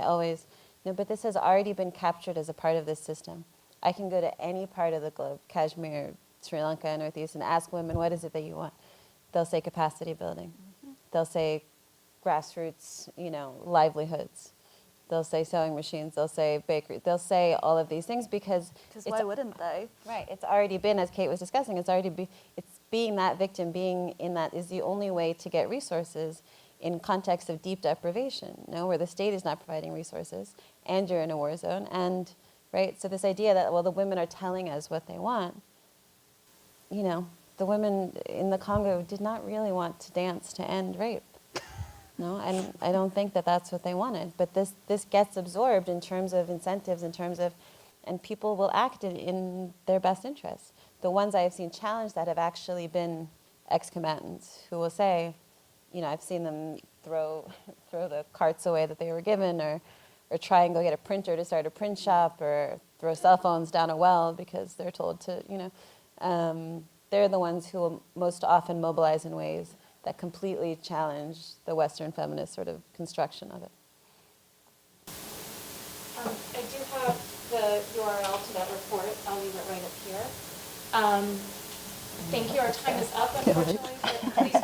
But this has already been captured as a part of this system. I can go to any part of the globe, Kashmir, Sri Lanka, Northeast, and ask women, what is it that you want? They'll say capacity building. They'll say grassroots, livelihoods. They'll say sewing machines. They'll say bakery. They'll say all of these things because Why wouldn't they? Right. It's already been, as Kate was discussing, it's being that victim, being in that is the only way to get resources in context of deep deprivation, where the state is not providing resources and you're in a war zone. And, right, so this idea that, well, the women are telling us what they want, the women in the Congo did not really want to dance to end rape. No, I don't think that that's what they wanted. But this gets absorbed in terms of incentives, and people will act in their best interests. The ones I have seen challenged that have actually been ex-combatants who will say, I've seen them throw the carts away that they were given, or try and go get a printer to start a print shop, or throw cell phones down a well because they're told to, they're the ones who will most often mobilize in ways that completely challenge the Western feminist sort of construction of it. I do have the URL to that report. I'll leave it right up here. Thank you. Our time is up, unfortunately, but please